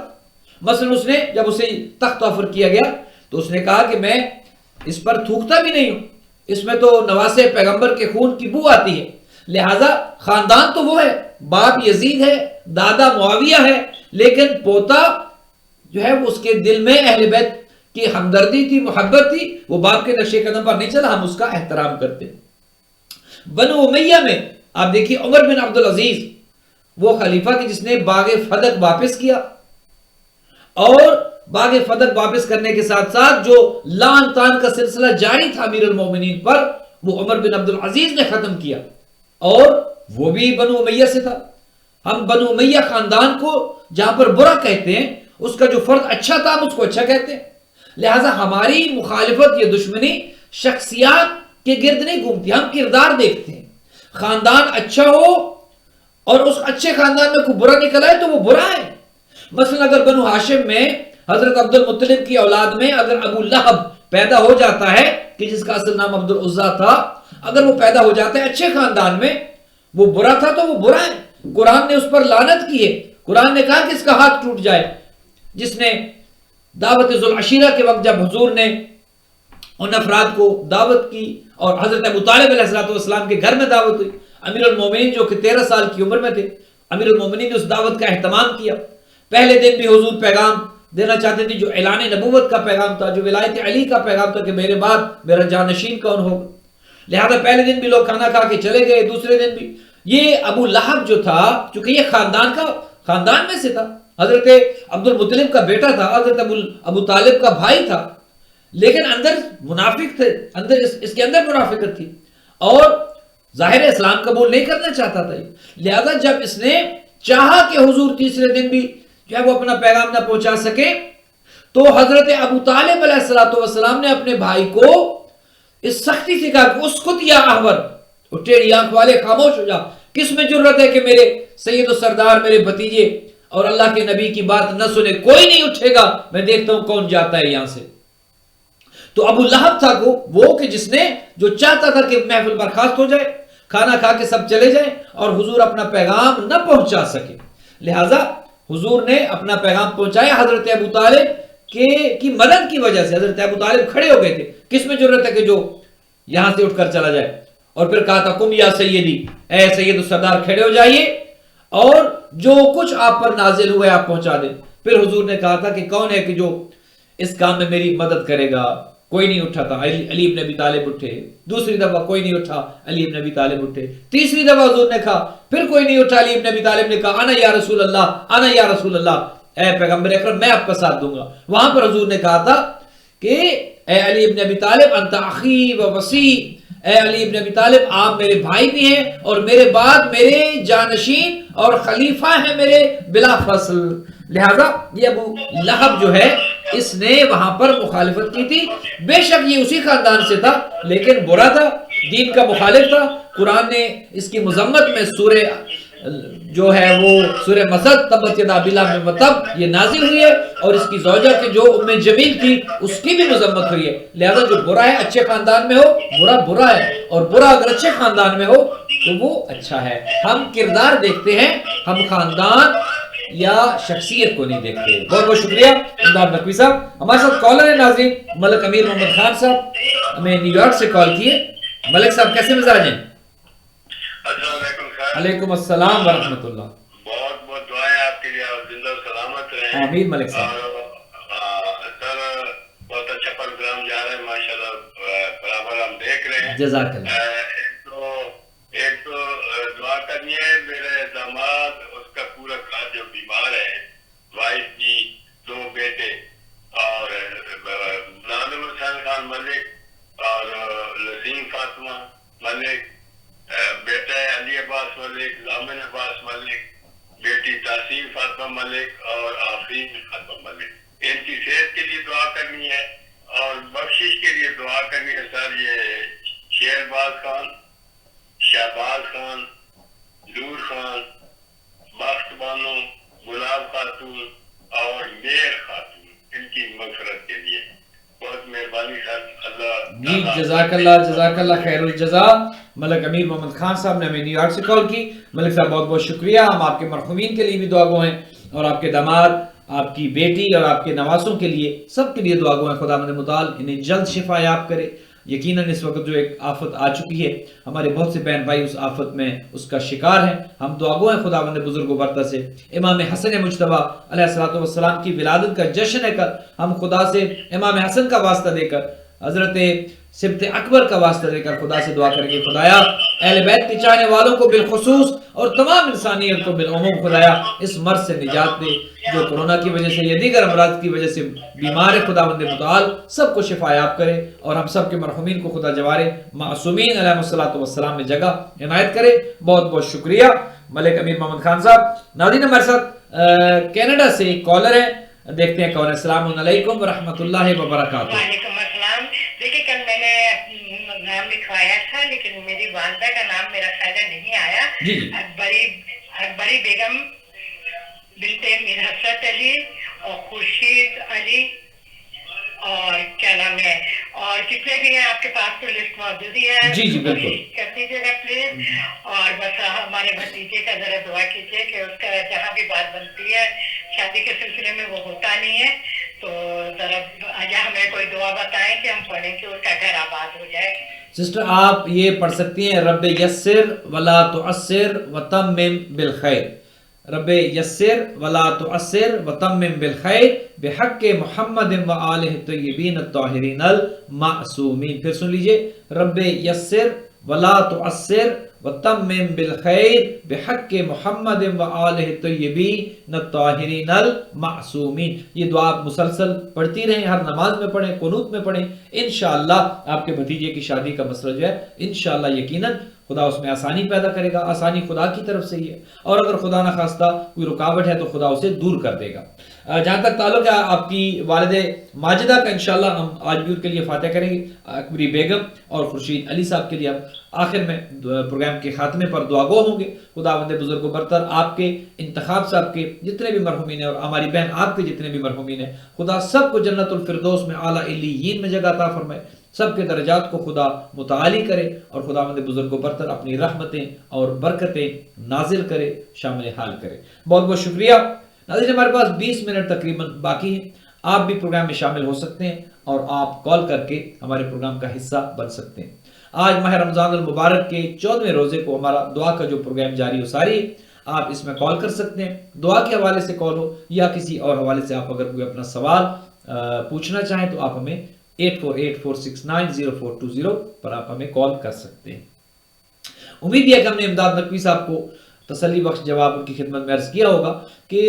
مثلا اس نے جب اسے تخت آفر کیا گیا تو اس نے کہا کہ میں اس پر تھوکتا بھی نہیں ہوں، اس میں تو نواسے پیغمبر کے خون کی بو آتی ہے، لہٰذا خاندان تو وہ ہے، باپ یزید ہے، دادا معاویہ ہے، لیکن پوتا جو ہے وہ اس کے دل میں اہل بیت کی ہمدردی تھی، محبت تھی، وہ باپ کے نقش قدم پر نہیں چلا، ہم اس کا احترام کرتے ہیں۔ بنو امیہ میں آپ دیکھیے عمر بن عبدالعزیز، وہ خلیفہ کی جس نے باغ فدق واپس کیا، اور باغ فدق واپس کرنے کے ساتھ ساتھ جو لعن طعن کا سلسلہ جاری تھا امیر المومنین پر وہ عمر بن عبدالعزیز نے ختم کیا، اور وہ بھی بنو امیہ سے تھا۔ ہم بنو امیہ خاندان کو جہاں پر برا کہتے ہیں، اس کا جو فرد اچھا تھا ہم اس کو اچھا کہتے ہیں، لہٰذا ہماری مخالفت یا دشمنی شخصیات کے گرد نہیں گھومتی، ہم کردار دیکھتے ہیں۔ خاندان اچھا ہو اور اس اچھے خاندان میں کوئی برا نکل آئے تو وہ برا ہے۔ مثلا اگر بنو ہاشم میں حضرت عبد المطلب کی اولاد میں اگر ابو لہب پیدا ہو جاتا ہے کہ جس کا اصل نام عبد العزیٰ تھا، اگر وہ پیدا ہو جاتا ہے اچھے خاندان میں، وہ برا تھا تو وہ برا ہے، قرآن نے اس پر لعنت کی ہے، قرآن نے کہا کہ اس کا ہاتھ ٹوٹ جائے۔ جس نے دعوت ذوالعشیرہ کے وقت جب حضور نے ان افراد کو دعوت کی اور حضرت ابو طالب علیہ السلام کے گھر میں دعوت ہوئی، امیر المومنین جو کہ 13 سال کی عمر میں تھے، امیر المومنین نے اس دعوت کا اہتمام کیا۔ پہلے دن بھی حضور پیغام دینا چاہتے تھے جو اعلان نبوت کا پیغام تھا، جو ولایت علی کا پیغام تھا کہ میرے بعد میرا جانشین کون ہوگا، لہذا پہلے دن بھی لوگ کھانا کھا کے چلے گئے، دوسرے دن بھی۔ یہ ابو لہب جو تھا چونکہ یہ خاندان میں سے تھا، حضرت عبد المطلب کا بیٹا تھا، حضرت ابو طالب کا بھائی تھا، لیکن اندر منافق تھے، اس کے اندر منافقت تھی، اور ظاہر اسلام قبول نہیں کرنا چاہتا تھا۔ لہذا جب اس نے چاہا کہ حضور تیسرے دن بھی جو ہے وہ اپنا پیغام نہ پہنچا سکے تو حضرت ابو طالب علیہ السلام نے اپنے بھائی کو اس سختی سے کہا کہ اسکت یا احور، ٹیڑھی آنکھ والے خاموش ہو جا، کس میں جرت ہے کہ میرے سید و سردار، میرے بھتیجے اور اللہ کے نبی کی بات نہ سنے، کوئی نہیں اٹھے گا، میں دیکھتا ہوں کون جاتا ہے یہاں سے۔ تو ابو لہب تھا وہ کہ جس نے جو چاہتا تھا کہ محفل برخاست ہو جائے، کھانا کھا کے سب چلے جائیں اور حضور اپنا پیغام نہ پہنچا سکے، لہٰذا حضور نے اپنا پیغام پہنچایا۔ حضرت ابو طالب کی مدد کی وجہ سے حضرت ابو طالب کھڑے ہو گئے تھے، کس میں ضرورت ہے کہ جو یہاں سے اٹھ کر چلا جائے، اور پھر کہا تھا کم یا سیدی، اے سید و سردار کھڑے ہو جائیے اور جو کچھ آپ پر نازل ہوئے آپ پہنچا دیں۔ پھر حضور نے کہا تھا کہ کون ہے کہ جو اس کام میں میری مدد کرے گا، کوئی نہیں اٹھا تھا، علی بن ابی طالب اٹھے، دوسری دفعہ کوئی نہیں اٹھا، علی بن ابی طالب اٹھے، تیسری دفعہ حضور نے کہا، پھر کوئی نہیں اٹھا، علی بن ابی طالب نے کہا انا یا رسول اللہ، انا یا رسول اللہ، اے پیغمبر اکرم میں آپ کا ساتھ دوں گا۔ وہاں پر حضور نے کہا تھا کہ اے علی بن ابی طالب انت اخی و وصی، اے علی بن ابی طالب آپ میرے بھائی بھی ہیں اور میرے بعد میرے جانشین اور خلیفہ ہیں میرے بلا فصل۔ لہذا یہ ابو لہب جو ہے اس نے وہاں پر مخالفت کی تھی، بے شک یہ اسی خاندان سے تھا لیکن برا تھا، دین کا مخالف تھا۔ قرآن نے اس کی مذمت میں سورہ جو ہے وہ سورہ مسد تبت یدا ابی لہب وتب یہ نازل ہوئی ہے، اور اس کی زوجہ کے جو ام جمیل تھی اس کی بھی مذمت ہوئی ہے. لہذا جو برا ہے اچھے خاندان میں ہو، برا ہے، اور برا اگر اچھے خاندان میں ہو تو وہ اچھا ہے. ہم کردار دیکھتے ہیں، ہم خاندان یا شخصیت کو نہیں دیکھتے. بہت بہت شکریہ امداد نقوی صاحب. ہمارے ساتھ کالر ہے ناظرین ملک امیر محمد خان صاحب، ہمیں نیو یارک سے کال کیے. ملک صاحب کیسے مزاج ہیں؟ السلام علیکم خیر. علیکم السلام ورحمۃ اللہ. بہت بہت دعائیں آپ کے لیے، آپ زندہ و سلامت رہیں. آمین ملک صاحب. اور سر بہت اچھا پروگرام جا رہا ہے ماشاءاللہ، برابر ہم دیکھ رہے ہیں. جزاک اللہ. ایک تو دعا کرنی ہے، میرے داماد اس کا پورا گھر جو بیمار ہے، وائف کی 2 بیٹے اور نادم حسین خان ملک اور لسیم فاطمہ ملک، بیٹا ہے علی عباس ملک، زامن عباس ملک، بیٹی تحسین فاطمہ ملک اور آفرین فاطمہ ملک. ان کی صحت کے لیے دعا کرنی ہے اور بخشش کے لیے دعا کرنی ہے. سر یہ شیرباز خان، شہباز خان، نور خان، بخت بانو، گلاب خاتون اور میر خاتون، ان کی مغفرت کے لیے بہت مہربانی سر. اللہ جی جزاک اللہ خیر الجزا. ملک امیر محمد خان صاحب نے ہمیں نیو یارک سے کال کی. ملک صاحب بہت بہت شکریہ. ہم آپ کے مرحومین کے لیے بھی دعا گو ہیں، اور آپ کے داماد، آپ کی بیٹی اور آپ کے نواسوں کے لیے، سب کے لیے دعا گو ہیں. خداوند متعال انہیں جلد شفا یاب کرے. یقیناً اس وقت جو ایک آفت آ چکی ہے، ہمارے بہت سے بہن بھائی اس آفت میں اس کا شکار ہیں. ہم دعا گو ہیں خداوند بزرگ و برتر سے. امام حسن مجتبیٰ علیہ الصلوۃ والسلام کی ولادت کا جشن ہے کر، ہم خدا سے امام حسن کا واسطہ دے کر، حضرت سبت اکبر کا واسطہ دے کر خدا سے دعا کریں گے خدایا اہل بیت کے چاہنے والوں کو بالخصوص اور تمام انسانیت کو بالعموم خدایا اس مرض سے نجات دے جو کرونا کی وجہ سے یا دیگر امراض کی وجہ سے بیمار ہے. خداوند متعال سب کو شفا یاب کرے اور ہم سب کے مرحومین کو خدا جوارے معصومین علیہ الصلوۃ والسلام میں جگہ عنایت کرے. بہت بہت شکریہ ملک امیر محمد خان صاحب. ناظرین ہمارے ساتھ کینیڈا سے ایک کالر ہے، دیکھتے ہیں کون ہے. السلام علیکم ورحمۃ اللہ وبرکاتہ. وعلیکم السلام. دیکھیے کل میں نے نام لکھوایا تھا لیکن میری والدہ کا نام میرا خیال نہیں آیا. جی اکبری بیگم بنت میر حسرت علی اور خورشید علی اور کیا نام ہے، اور جتنے بھی ہیں آپ کے پاس تو لسٹ موجود ہی ہے. جی بالکل کر دیجیے گا پلیز. اور بس ہمارے بھتیجے کا ذرا دعا کیجیے کہ اس کا جہاں بھی بات بنتی ہے شادی کے سلسلے میں وہ ہوتا نہیں ہے، تو ذرا ہمیں کوئی دعا بتائیں کہ ہم پڑھیں کہ اس کا گھر آباد ہو جائے. سسٹر آپ یہ پڑھ سکتی ہیں رب یسر ولا تعسر وتمم بالخیر. رب یسر ولا تعسر وتمم بالخیر بحق محمد و آلہ الطیبین الطاہرین المعصومین. پھر سن لیجئے رب یسر ولا تعسر وتمم بالخیر بحق محمد و آلہ الطیبین الطاہرین المعصومین. یہ دعا آپ مسلسل پڑھتی رہیں، ہر نماز میں پڑھیں، قنوت میں پڑھیں. انشاءاللہ آپ کے بھتیجے کی شادی کا مسئلہ جو ہے انشاءاللہ یقیناً خدا اس میں آسانی پیدا کرے گا. آسانی خدا کی طرف سے ہی ہے، اور اگر خدا نہ خواستہ کوئی رکاوٹ ہے تو خدا اسے دور کر دے گا. جہاں تک تعلق ہے آپ کی والد ماجدہ کا، انشاءاللہ ہم آج بھی ان کے لیے فاتح کریں گے. اکبری بیگم اور خورشید علی صاحب کے لیے ہم آخر میں پروگرام کے خاتمے پر دعا گو ہوں گے. خداوند بزرگ و برتر آپ کے انتخاب صاحب کے جتنے بھی مرحومین ہیں اور ہماری بہن آپ کے جتنے بھی مرحومین ہیں، خدا سب کو جنت الفردوس میں اعلیٰ علیین میں جگہ عطا فرمائے. سب کے درجات کو خدا متعالی کرے اور خداوند بزرگ و برتر اپنی رحمتیں اور برکتیں نازل کرے، شامل حال کرے. بہت بہت شکریہ. ناظرین ہمارے پاس 20 منٹ تقریباً باقی ہیں. آپ بھی پروگرام میں شامل ہو سکتے ہیں اور آپ کال کر کے ہمارے پروگرام کا حصہ بن سکتے ہیں. آج ماہ رمضان المبارک کے 14ویں روزے کو ہمارا دعا کا جو پروگرام جاری و ساری ہے، آپ اس میں کال کر سکتے ہیں. دعا کے حوالے سے کال ہو یا کسی اور حوالے سے آپ اگر کوئی اپنا سوال پوچھنا چاہیں تو آپ ہمیں 8484690420 پر آپ ہمیں کال کر سکتے ہیں. امید ہے کہ ہم نے امداد نقوی صاحب کو تسلی بخش جواب ان کی خدمت میں عرض کیا ہوگا کہ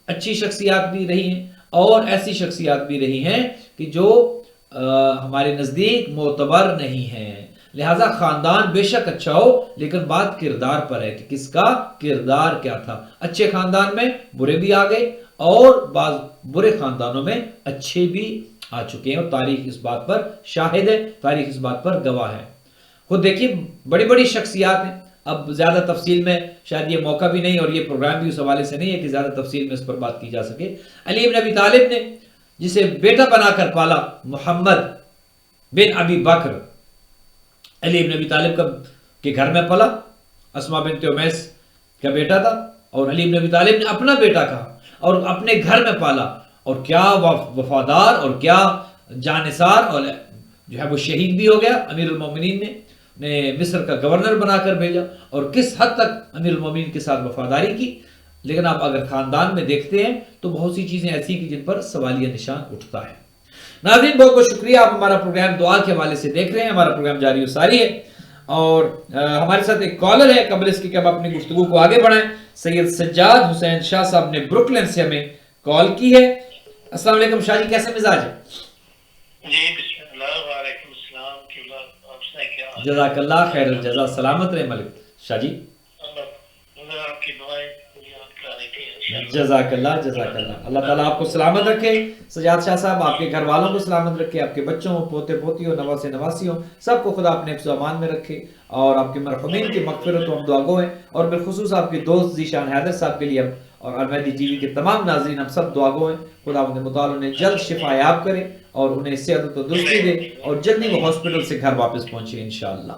اچھی شخصیات بھی رہی ہیں اور ایسی شخصیات بھی رہی ہیں کہ جو ہمارے نزدیک معتبر نہیں ہیں. لہٰذا خاندان بے شک اچھا ہو لیکن بات کردار پر ہے کہ کس کا کردار کیا تھا. اچھے خاندان میں برے بھی آ گئے اور بعض برے خاندانوں میں اچھے بھی آ چکے ہیں، اور تاریخ اس بات پر شاہد ہے، تاریخ اس بات پر گواہ ہے. خود دیکھیے بڑی بڑی شخصیات ہیں. اب زیادہ تفصیل میں شاید یہ موقع بھی نہیں اور یہ پروگرام بھی اس حوالے سے نہیں ہے کہ زیادہ تفصیل میں اس پر بات کی جا سکے. علی بن ابی طالب نے جسے بیٹا بنا کر پالا، محمد بن ابی بکر، علی بن ابی طالب کے گھر میں پلا، اسما بنت امیس کا بیٹا تھا، اور علی بن ابی طالب نے اپنا بیٹا کہا اور اپنے گھر میں پالا، اور کیا وفادار اور کیا جانثار، اور جو ہے وہ شہید بھی ہو گیا. امیر المومنین نے مصر کا گورنر بنا کر بھیجا، اور کس حد تک امیر المومنین کے ساتھ وفاداری کی. لیکن آپ اگر خاندان میں دیکھتے ہیں تو بہت سی چیزیں ایسی کہ جن پر سوالیہ نشان اٹھتا ہے. ناظرین بہت بہت شکریہ، آپ ہمارا پروگرام دعا کے حوالے سے دیکھ رہے ہیں. ہمارا پروگرام جاری و ساری ہے، اور ہمارے ساتھ ایک کالر ہے. قبل اس کی کہ ہم اپنی گفتگو کو آگے بڑھائیں، سید سجاد حسین شاہ صاحب نے بروکلن سے ہمیں کال کی ہے. السلام علیکم شاہ جی، کیسے مزاج ہے؟ جی بسم اللہ، وعلیکم السلام. آپ سے کیا؟ جزاک اللہ خیر الجزا، سلامت رہے ملک شاہ جی. اللہ آپ کی دعائیں یاد کرانے کی. جزاک اللہ جزاک اللہ. اللہ تعالیٰ آپ کو سلامت رکھے سجاد شاہ صاحب، آپ کے گھر والوں کو سلامت رکھے، آپ کے بچوں، پوتے پوتیوں، نواسے نواسیوں، سب کو خدا اپنے حفظ و امان میں رکھے، اور آپ کے مرحومین کی مغفرت و حمد و دعا ہیں. اور بالخصوص آپ کے دوست ذیشان حیدر صاحب کے لیے ہم اور المہدی ٹی وی کے تمام ناظرین ہم سب دعا گو ہیں. خدا متعال انہیں جلد شفا یاب کرے اور انہیں صحت و تندرستی دے، اور جلدی وہ ہاسپٹل سے گھر واپس پہنچے انشاءاللہ.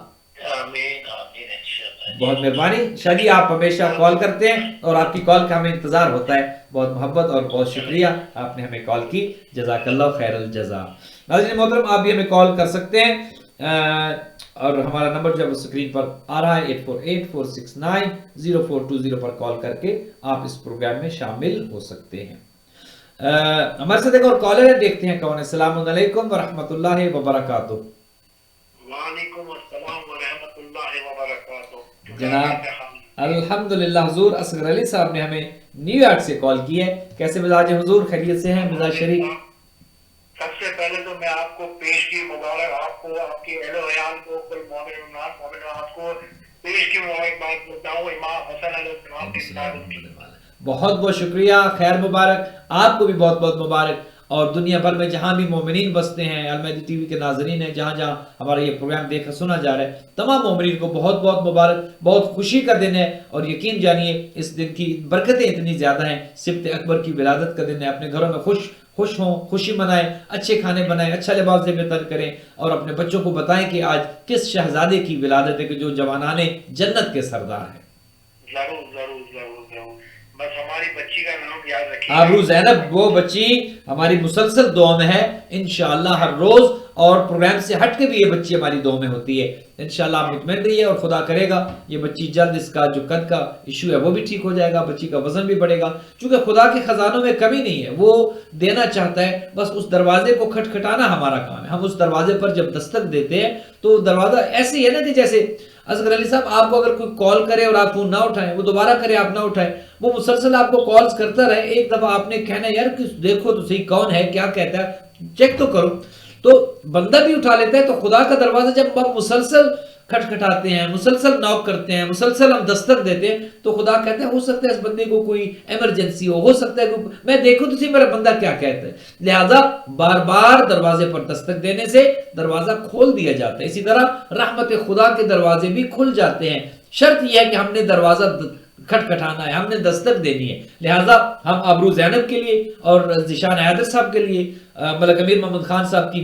آمین آمین انشاءاللہ. بہت مہربانی شاہ جی، آپ ہمیشہ کال کرتے ہیں اور آپ کی کال کا ہمیں انتظار ہوتا ہے. بہت محبت اور بہت شکریہ، آپ نے ہمیں کال کی. جزاک اللہ خیر الجزا. ناظرین محترم، آپ بھی ہمیں کال کر سکتے ہیں، اور ہمارا نمبر جو ہے وہ اسکرین پر آ رہا ہے، 8484690420 پر کال کر کے آپ اس پروگرام میں شامل ہو سکتے ہیں. ہمارے ساتھ ایک اور کالر ہے، دیکھتے ہیں کون ہے. السلام علیکم ورحمۃ اللہ وبرکاتہ. وعلیکم السلام ورحمۃ اللہ وبرکاتہ. جناب الحمدللہ، حضور اصغر علی صاحب نے ہمیں نیو یارک سے کال کی ہے. کیسے مزاج ہے حضور؟ خیریت سے ہیں؟ مزاج شریف. سب سے پہلے تو میں آپ کو پیش کی مبارک، آپ کو، آپ کی اہل و عیال کو، کل مومن آپ کو پیش کی مبارکباد کرتا ہوں. امام حسن علیہ السلام کی بہت بہت شکریہ، خیر مبارک. آپ کو بھی بہت بہت مبارک. اور دنیا بھر میں جہاں بھی مومنین بستے ہیں، المہدی ٹی وی کے ناظرین ہیں، جہاں جہاں ہمارا یہ پروگرام دیکھا سنا جا رہا ہے، تمام مومنین کو بہت بہت مبارک. بہت خوشی کا دن ہے، اور یقین جانیے اس دن کی برکتیں اتنی زیادہ ہیں. سبت اکبر کی ولادت کا دن ہے. اپنے گھروں میں خوش ہوں، خوشی منائیں، اچھے کھانے بنائیں، اچھا لباس زیب تن کریں، اور اپنے بچوں کو بتائیں کہ آج کس شہزادے کی ولادت ہے کہ جو جوانان جنت کے سردار ہیں. ضرور ضرور ضرور ضرور. بس ہماری بچی کا نام یاد رکھیے، آبرو زینب. وہ بچی ہماری مسلسل دعا میں ہے انشاءاللہ ہر روز، اور پروگرام سے ہٹ کے بھی یہ بچی ہماری دعا میں ہوتی ہے انشاءاللہ. آپ مطمئن رہیے، اور خدا کرے گا یہ بچی جلد اس کا جو قد کا ایشو ہے وہ بھی ٹھیک ہو جائے گا، بچی کا وزن بھی بڑھے گا. چونکہ خدا کے خزانوں میں کمی نہیں ہے، وہ دینا چاہتا ہے. بس اس دروازے کو کھٹکھٹانا ہمارا کام ہے. ہم اس دروازے پر جب دستک دیتے ہیں تو دروازہ ایسے ہی ہے نا کہ جیسے اصغر علی صاحب، آپ کو اگر کوئی کال کرے اور آپ فون نہ اٹھائیں، وہ دوبارہ کرے آپ نہ اٹھائیں، وہ مسلسل آپ کو کالز کرتا رہے. ایک دفعہ آپ نے کہنا یار دیکھو تو صحیح کون ہے، کیا کہتا ہے، چیک تو کرو. تو بندہ بھی اٹھا لیتا ہے. تو خدا کا دروازہ جب ہم مسلسل کھٹکھٹاتے ہیں، مسلسل نوک کرتے ہیں، مسلسل ہم دستک دیتے ہیں، تو خدا کہتے ہیں ہو سکتا ہے اس بندے کو کوئی ایمرجنسی ہو سکتا ہے میں دیکھوں تو صحیح میرا بندہ کیا کہتا ہے. لہذا بار بار دروازے پر دستک دینے سے دروازہ کھول دیا جاتا ہے. اسی طرح رحمت خدا کے دروازے بھی کھل جاتے ہیں. شرط یہ ہے کہ ہم نے دروازہ کھٹکھٹانا ہے، ہم نے دستک دینی ہے. لہٰذا ہم ابرو زینب کے لیے اور ذیشان حیدر صاحب کے لیے، ملک امیر محمد خان صاحب کی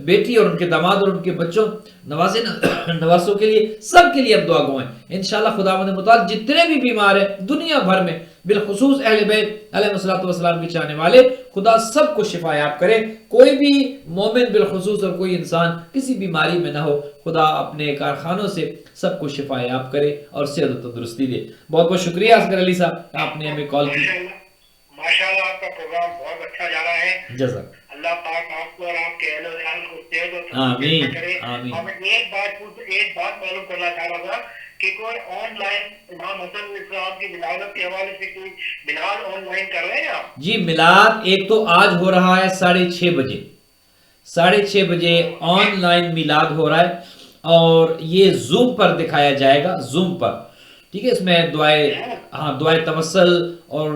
بیٹی اور ان کے داماد اور ان کے بچوں، نواسوں کے لیے، سب کے لیے ہم دعا گو ہیں. انشاءاللہ خداوند متعال جتنے بھی بیمار ہیں دنیا بھر میں، بالخصوص اہل بیت علیہ السلام کی چاہنے والے، خدا سب کو شفا یاب کرے. کوئی بھی مومن بالخصوص اور کوئی انسان کسی بیماری میں نہ ہو. خدا اپنے کارخانوں سے سب کو شفا یاب کرے اور صحت و تندرستی دے. بہت بہت شکریہ اصغر علی صاحب، آپ نے ہمیں کال کی. ماشاءاللہ آپ کا پروگرام بہت اچھا جا رہا ہے. جزاک اللہ پاک آپ کو اور آپ کے اہل و عیال کو صحت و آمین کرے. آمین. ہمیں ایک بات معلوم کرنا چاہ رہا تھا کہ کوئی آن لائن امام حسن علیہ السلام کی ولادت کے حوالے سے کوئی میلاد آن لائن کر رہے ہیں آپ؟ جی میلاد ایک تو آج ہو رہا ہے 6:30 بجے، 6:30 بجے آن لائن میلاد ہو رہا ہے، اور یہ زوم پر دکھایا جائے گا، زوم پر. ٹھیک ہے، اس میں دعائے توسل اور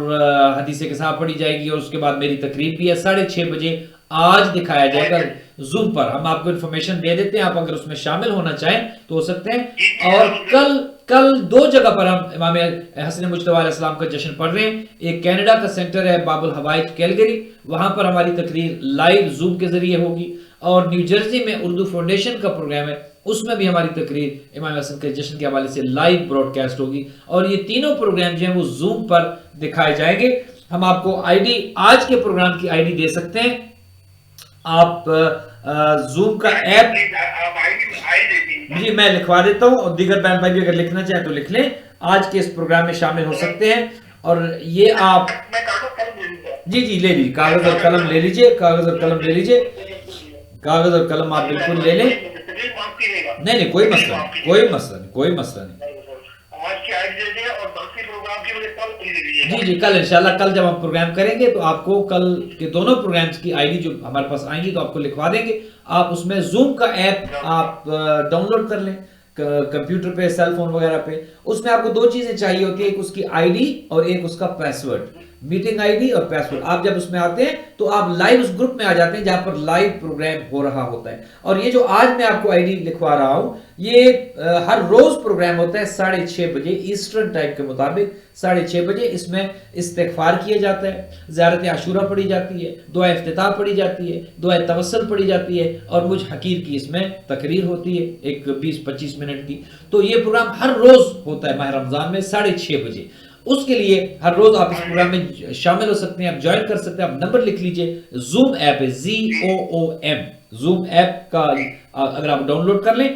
حدیث کساں پڑھی جائے گی، اور اس کے بعد میری تقریب بھی ہے 6:30 بجے آج دکھایا جائے گا زوم پر. ہم آپ کو انفارمیشن دے دیتے ہیں، آپ اگر اس میں شامل ہونا چاہیں تو ہو سکتے ہیں. اور کل 2 جگہ پر ہم امام حسن مجتبی علیہ السلام کا جشن پڑھ رہے ہیں. ایک کینیڈا کا سینٹر ہے باب الحوائج کیلگری، وہاں پر ہماری تقریر لائیو زوم کے ذریعے ہوگی، اور نیو جرسی میں اردو فاؤنڈیشن کا پروگرام ہے، اس میں بھی ہماری تقریر امام حسن کے جشن کے حوالے سے لائیو براڈ کاسٹ ہوگی، اور یہ تینوں پروگرام جو ہیں وہ زوم پر دکھائے جائیں گے. ہم آپ کو آئی ڈی، آج کے پروگرام کی آئی ڈی دے سکتے ہیں. آپ زوم کا ایپ، جی میں لکھوا دیتا ہوں، اور دیگر بہن بھائی بھی اگر لکھنا چاہیں تو لکھ لیں، آج کے اس پروگرام میں شامل ہو سکتے ہیں. اور یہ آپ جی لے لیجیے، کاغذ اور قلم لے لیجیے، کاغذ اور قلم لے لیجیے، کاغذ اور قلم آپ بالکل لے لیں. نہیں کوئی مسئلہ نہیں، کوئی مسئلہ نہیں. جی کل انشاءاللہ، کل جب ہم پروگرام کریں گے تو آپ کو کل کے دونوں پروگرامز کی آئی ڈی جو ہمارے پاس آئیں گی تو آپ کو لکھوا دیں گے. آپ اس میں زوم کا ایپ آپ ڈاؤن لوڈ کر لیں کمپیوٹر پہ، سیل فون وغیرہ پہ. اس میں آپ کو 2 چیزیں چاہیے ہوتی ہیں، ایک اس کی آئی ڈی اور ایک اس کا پاسورڈ، میٹنگ آئی ڈی اور پاسورڈ. آپ جب اس میں آتے ہیں تو آپ لائیو اس گروپ میں آ جاتے ہیں جہاں پر لائیو پروگرام ہو رہا ہوتا ہے. اور یہ جو آج میں آپ کو آئی ڈی لکھوا رہا ہوں، یہ ہر روز پروگرام ہوتا ہے 6:30 بجے ایسٹرن ٹائم کے مطابق. 6:30 بجے اس میں استغفار کیا جاتا ہے، زیارت عاشورہ پڑھی جاتی ہے، دعا افتتاح پڑھی جاتی ہے، دعا توسل پڑھی جاتی ہے، اور مجھ حقیر کی اس میں تقریر ہوتی ہے ایک 20-25 منٹ کی. تو یہ پروگرام ہر روز ہوتا ہے ماہ رمضان میں 6:30 بجے. اس کے لیے ہر روز آپ اس پروگرام میں شامل ہو سکتے ہیں، آپ جوائن کر سکتے ہیں. آپ نمبر لکھ لیجئے، زوم ایپ ہے ZOOM، زوم ایپ کا اگر آپ ڈاؤن لوڈ کر لیں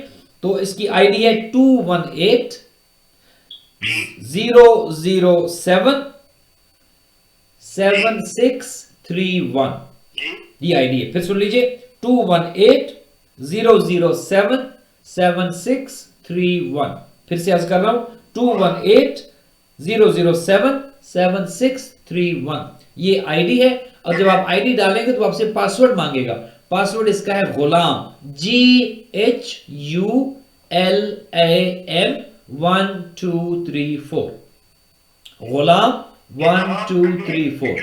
تو اس کی آئی ڈی ہے 218 007 7631. یہ آئی ڈی ہے، پھر سن لیجئے 218 007 7631. پھر سے عرض کر رہا ہوں 218 007 7631. یہ آئی ڈی ہے. اور جب آپ آئی ڈی ڈالیں گے تو آپ سے پاسورڈ مانگے گا. پاسورڈ اس کا ہے غلام، GHULAM 1234. غلام 1234.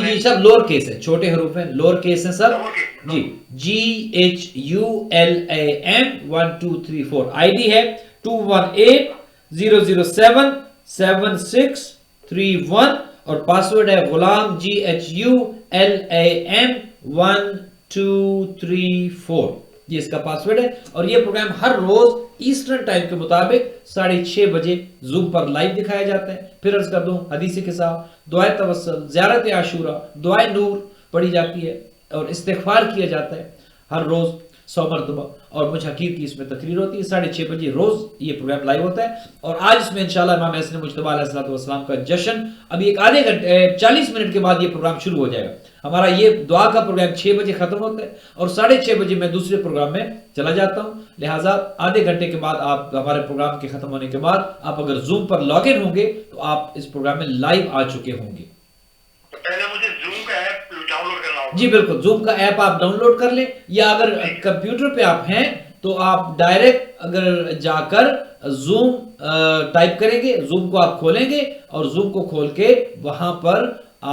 جی سب لوور کیس ہے، چھوٹے حروف ہیں، لوور کیس ہیں سب. جی GHULAM 1234. آئی ڈی ہے 218 007 7631 اور پاسورڈ ہے غلام GHULAM 1234. یہ اس کا پاسورڈ ہے. اور یہ پروگرام ہر روز ایسٹرن ٹائم کے مطابق 6:30 بجے زوم پر لائیو دکھایا جاتا ہے. پھر عرض کر دوں، حدیث کے ساتھ دعائے توسل، زیارت عاشورہ، دعائے نور پڑھی جاتی ہے اور استغفار کیا جاتا ہے ہر روز 100 مرتبہ. اور مجھ حقیر کی اس میں تقریر ہوتی ہے 6:30 بجے روز یہ پروگرام لائیو ہوتا ہے. اور آج اس میں انشاءاللہ امام حسن مجتبی علیہ السلام کا جشن ابھی ایک آدھے گھنٹے 40 منٹ کے بعد یہ پروگرام شروع ہو جائے گا. ہمارا یہ دعا کا پروگرام 6 بجے ختم ہوتا ہے اور 6:30 بجے میں دوسرے پروگرام میں چلا جاتا ہوں. لہٰذا آدھے گھنٹے کے بعد آپ ہمارے پروگرام کے ختم ہونے کے بعد آپ اگر زوم پر لاگ ان ہوں گے تو آپ اس پروگرام میں لائیو آ چکے ہوں گے. پہلے مجھے زوم کا ایپ ڈاؤن لوڈ کرنا ہوگا. جی بالکل، زوم کا ایپ آپ ڈاؤن لوڈ کر لیں، یا اگر کمپیوٹر پہ آپ ہیں تو آپ ڈائریکٹ اگر جا کر زوم ٹائپ کریں گے، زوم کو آپ کھولیں گے اور زوم کو کھول کے وہاں پر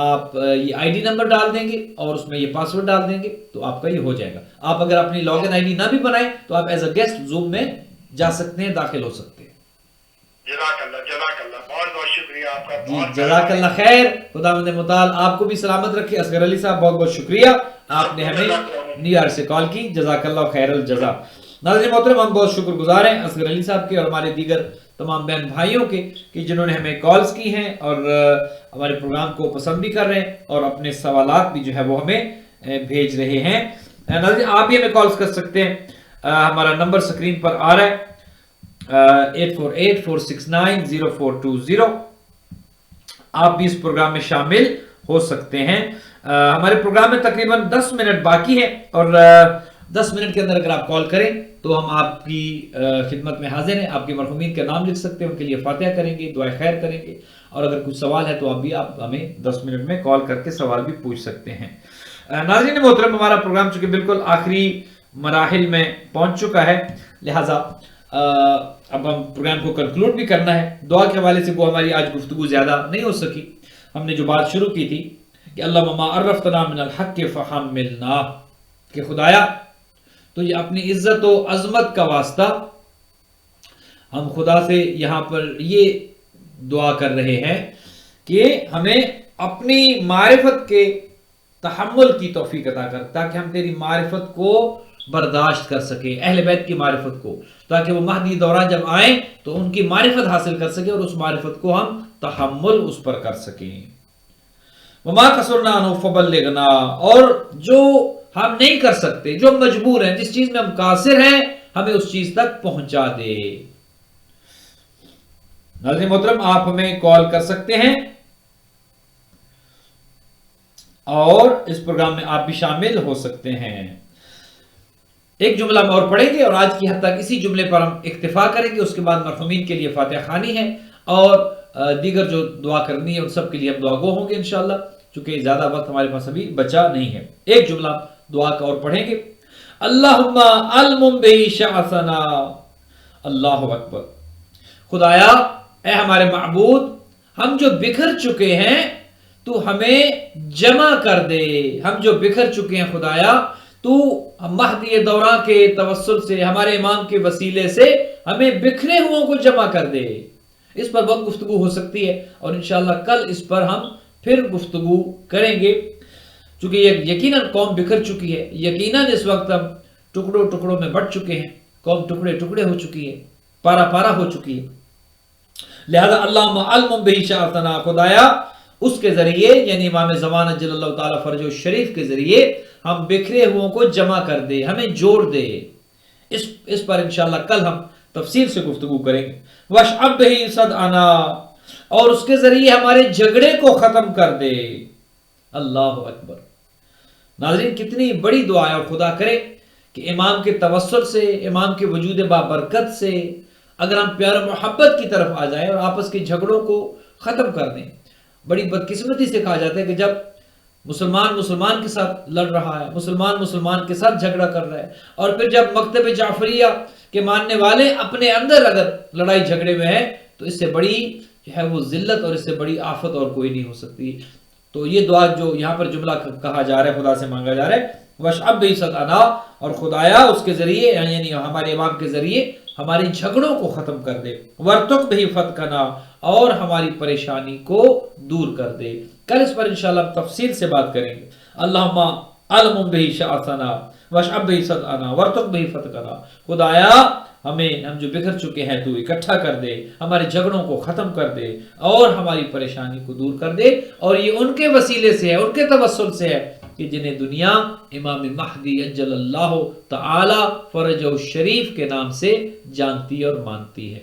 آپ یہ آئی ڈی نمبر ڈال دیں گے اور اس میں یہ پاسورڈ ڈال دیں گے تو آپ کا یہ ہو جائے گا. آپ اگر اپنی لاگ ان آئی ڈی نہ بھی بنائیں تو آپ ایز اے گیسٹ زوم میں جا سکتے ہیں، داخل ہو سکتے ہیں. جزاک اللہ بہت بہت شکریہ آپ کا. جی جزاک اللہ خیر. خداوند متعال آپ کو بھی سلامت رکھے. اصغر علی صاحب بہت بہت شکریہ، آپ نے ہمیں نیو یارک سے کال کی. جزاک اللہ خیر الجزا. ناظرین محترم، ہم بہت شکر گزار ہیں اصغر علی صاحب کے اور ہمارے دیگر تمام بہن بھائیوں کے کہ جنہوں نے ہمیں کالز کی ہیں اور ہمارے پروگرام کو پسند بھی کر رہے ہیں اور اپنے سوالات بھی جو ہے وہ ہمیں بھیج رہے ہیں. ناظرین آپ بھی ہمیں کالز کر سکتے ہیں. ہمارا نمبر سکرین پر آ رہا ہے 8484690420. آپ بھی اس پروگرام میں شامل ہو سکتے ہیں. ہمارے پروگرام میں تقریباً 10 منٹ باقی ہے اور 10 منٹ کے اندر اگر آپ کال کریں تو ہم آپ کی خدمت میں حاضر ہیں. آپ کے مرحومین کا نام لکھ سکتے ہیں، ان کے لیے فاتحہ کریں گے، دعائے خیر کریں گے، اور اگر کچھ سوال ہے تو آپ ہمیں 10 منٹ میں کال کر کے سوال بھی پوچھ سکتے ہیں. ناظرین محترم، ہمارا پروگرام چونکہ بالکل آخری مراحل میں پہنچ چکا ہے، لہٰذا اب ہم پروگرام کو کنکلوڈ بھی کرنا ہے. دعا کے حوالے سے وہ ہماری آج گفتگو زیادہ نہیں ہو سکی. ہم نے جو بات شروع کی تھی کہ اللہم ما عرفتنا من الحق فحملنا، کہ خدایا تو یہ اپنی عزت و عظمت کا واسطہ ہم خدا سے یہاں پر یہ دعا کر رہے ہیں کہ ہمیں اپنی معرفت کے تحمل کی توفیق عطا کر، تاکہ ہم تیری معرفت کو برداشت کر سکیں، اہل بیت کی معرفت کو، تاکہ وہ مہدی دوران جب آئیں تو ان کی معرفت حاصل کر سکیں اور اس معرفت کو ہم تحمل اس پر کر سکیں۔ وما قصرنا عنہ فبلغنا، اور جو ہم نہیں کر سکتے، جو ہم مجبور ہیں، جس چیز میں ہم قاصر ہیں، ہمیں اس چیز تک پہنچا دے۔ ناظرین محترم، آپ ہمیں کال کر سکتے ہیں اور اس پروگرام میں آپ بھی شامل ہو سکتے ہیں۔ ایک جملہ ہم اور پڑھیں گے اور آج کی حد تک اسی جملے پر ہم اکتفا کریں گے، اس کے بعد مرحومین کے لیے فاتحہ خوانی ہے اور دیگر جو دعا کرنی ہے ان سب کے لیے ہم دعا گو ہوں گے انشاءاللہ، چونکہ زیادہ وقت ہمارے پاس ابھی بچا نہیں ہے۔ ایک جملہ دعا کا اور پڑھیں گے، اللہم المم بہ شعثنا، اللہ اکبر۔ خدایا، اے ہمارے معبود، ہم جو بکھر چکے ہیں تو ہمیں جمع کر دے، ہم جو بکھر چکے ہیں خدایا تو مہدی دوران کے توسل سے، ہمارے امام کے وسیلے سے ہمیں بکھرے ہوں کو جمع کر دے۔ اس پر بہت گفتگو ہو سکتی ہے اور انشاءاللہ کل اس پر ہم پھر گفتگو کریں گے، چونکہ یہ یقیناً قوم بکھر چکی ہے، یقیناً اس وقت ہم ٹکڑوں ٹکڑوں میں بٹ چکے ہیں، قوم ٹکڑے ٹکڑے ہو چکی ہے، پارا پارا ہو چکی ہے۔ لہذا اللہم علم بہ شعثنا، خدایا اس کے ذریعے یعنی امام زمان جل اللہ تعالیٰ فرجہ الشریف کے ذریعے ہم بکھرے ہوں کو جمع کر دے، ہمیں جوڑ دے۔ اس پر انشاءاللہ کل ہم تفصیل سے گفتگو کریں گے۔ وَاشْعَبْ بِهِ صَدْعَنَا، اور اس کے ذریعے ہمارے جھگڑے کو ختم کر دے۔ اللہ اکبر۔ ناظرین، کتنی بڑی دعا ہے، اور خدا کرے کہ امام کے توسل سے، امام کے وجود بابرکت سے اگر ہم پیار و محبت کی طرف آ جائیں اور آپس کے جھگڑوں کو ختم کر دیں۔ بڑی بدقسمتی سے کہا جاتا ہے کہ جب مسلمان مسلمان کے ساتھ لڑ رہا ہے، مسلمان مسلمان کے ساتھ جھگڑا کر رہا ہے، اور پھر جب مکتب جعفریہ کے ماننے والے اپنے اندر اگر لڑائی جھگڑے میں ہیں تو اس سے بڑی جو ہے وہ ذلت اور اس سے بڑی آفت اور کوئی نہیں ہو سکتی۔ تو یہ دعا جو یہاں پر جملہ کہا جا رہا ہے، خدا سے مانگا جا رہا ہے، وَاشْعَبْ بِهِ صَدْعَنَا، اور خدایا اس کے ذریعے یعنی ہمارے امام کے ذریعے ہماری جھگڑوں کو ختم کر دے، وَارْتُقْ بِهِ فَتْقَنَا، اور ہماری پریشانی کو دور کر دے۔ کل اس پر انشاءاللہ تفصیل سے بات کریں گے۔ اللہم علم بہ شعثنا واشعب بہ صدعنا وارتق بہ فتقنا، خدایا ہم جو بکھر چکے ہیں تو اکٹھا کر دے، ہمارے جھگڑوں کو ختم کر دے اور ہماری پریشانی کو دور کر دے۔ اور یہ ان کے وسیلے سے ہے، ان کے توسل سے ہے کہ جنہیں دنیا امام مہدی اجل اللہ تعالی فرجہ الشریف کے نام سے جانتی اور مانتی ہے۔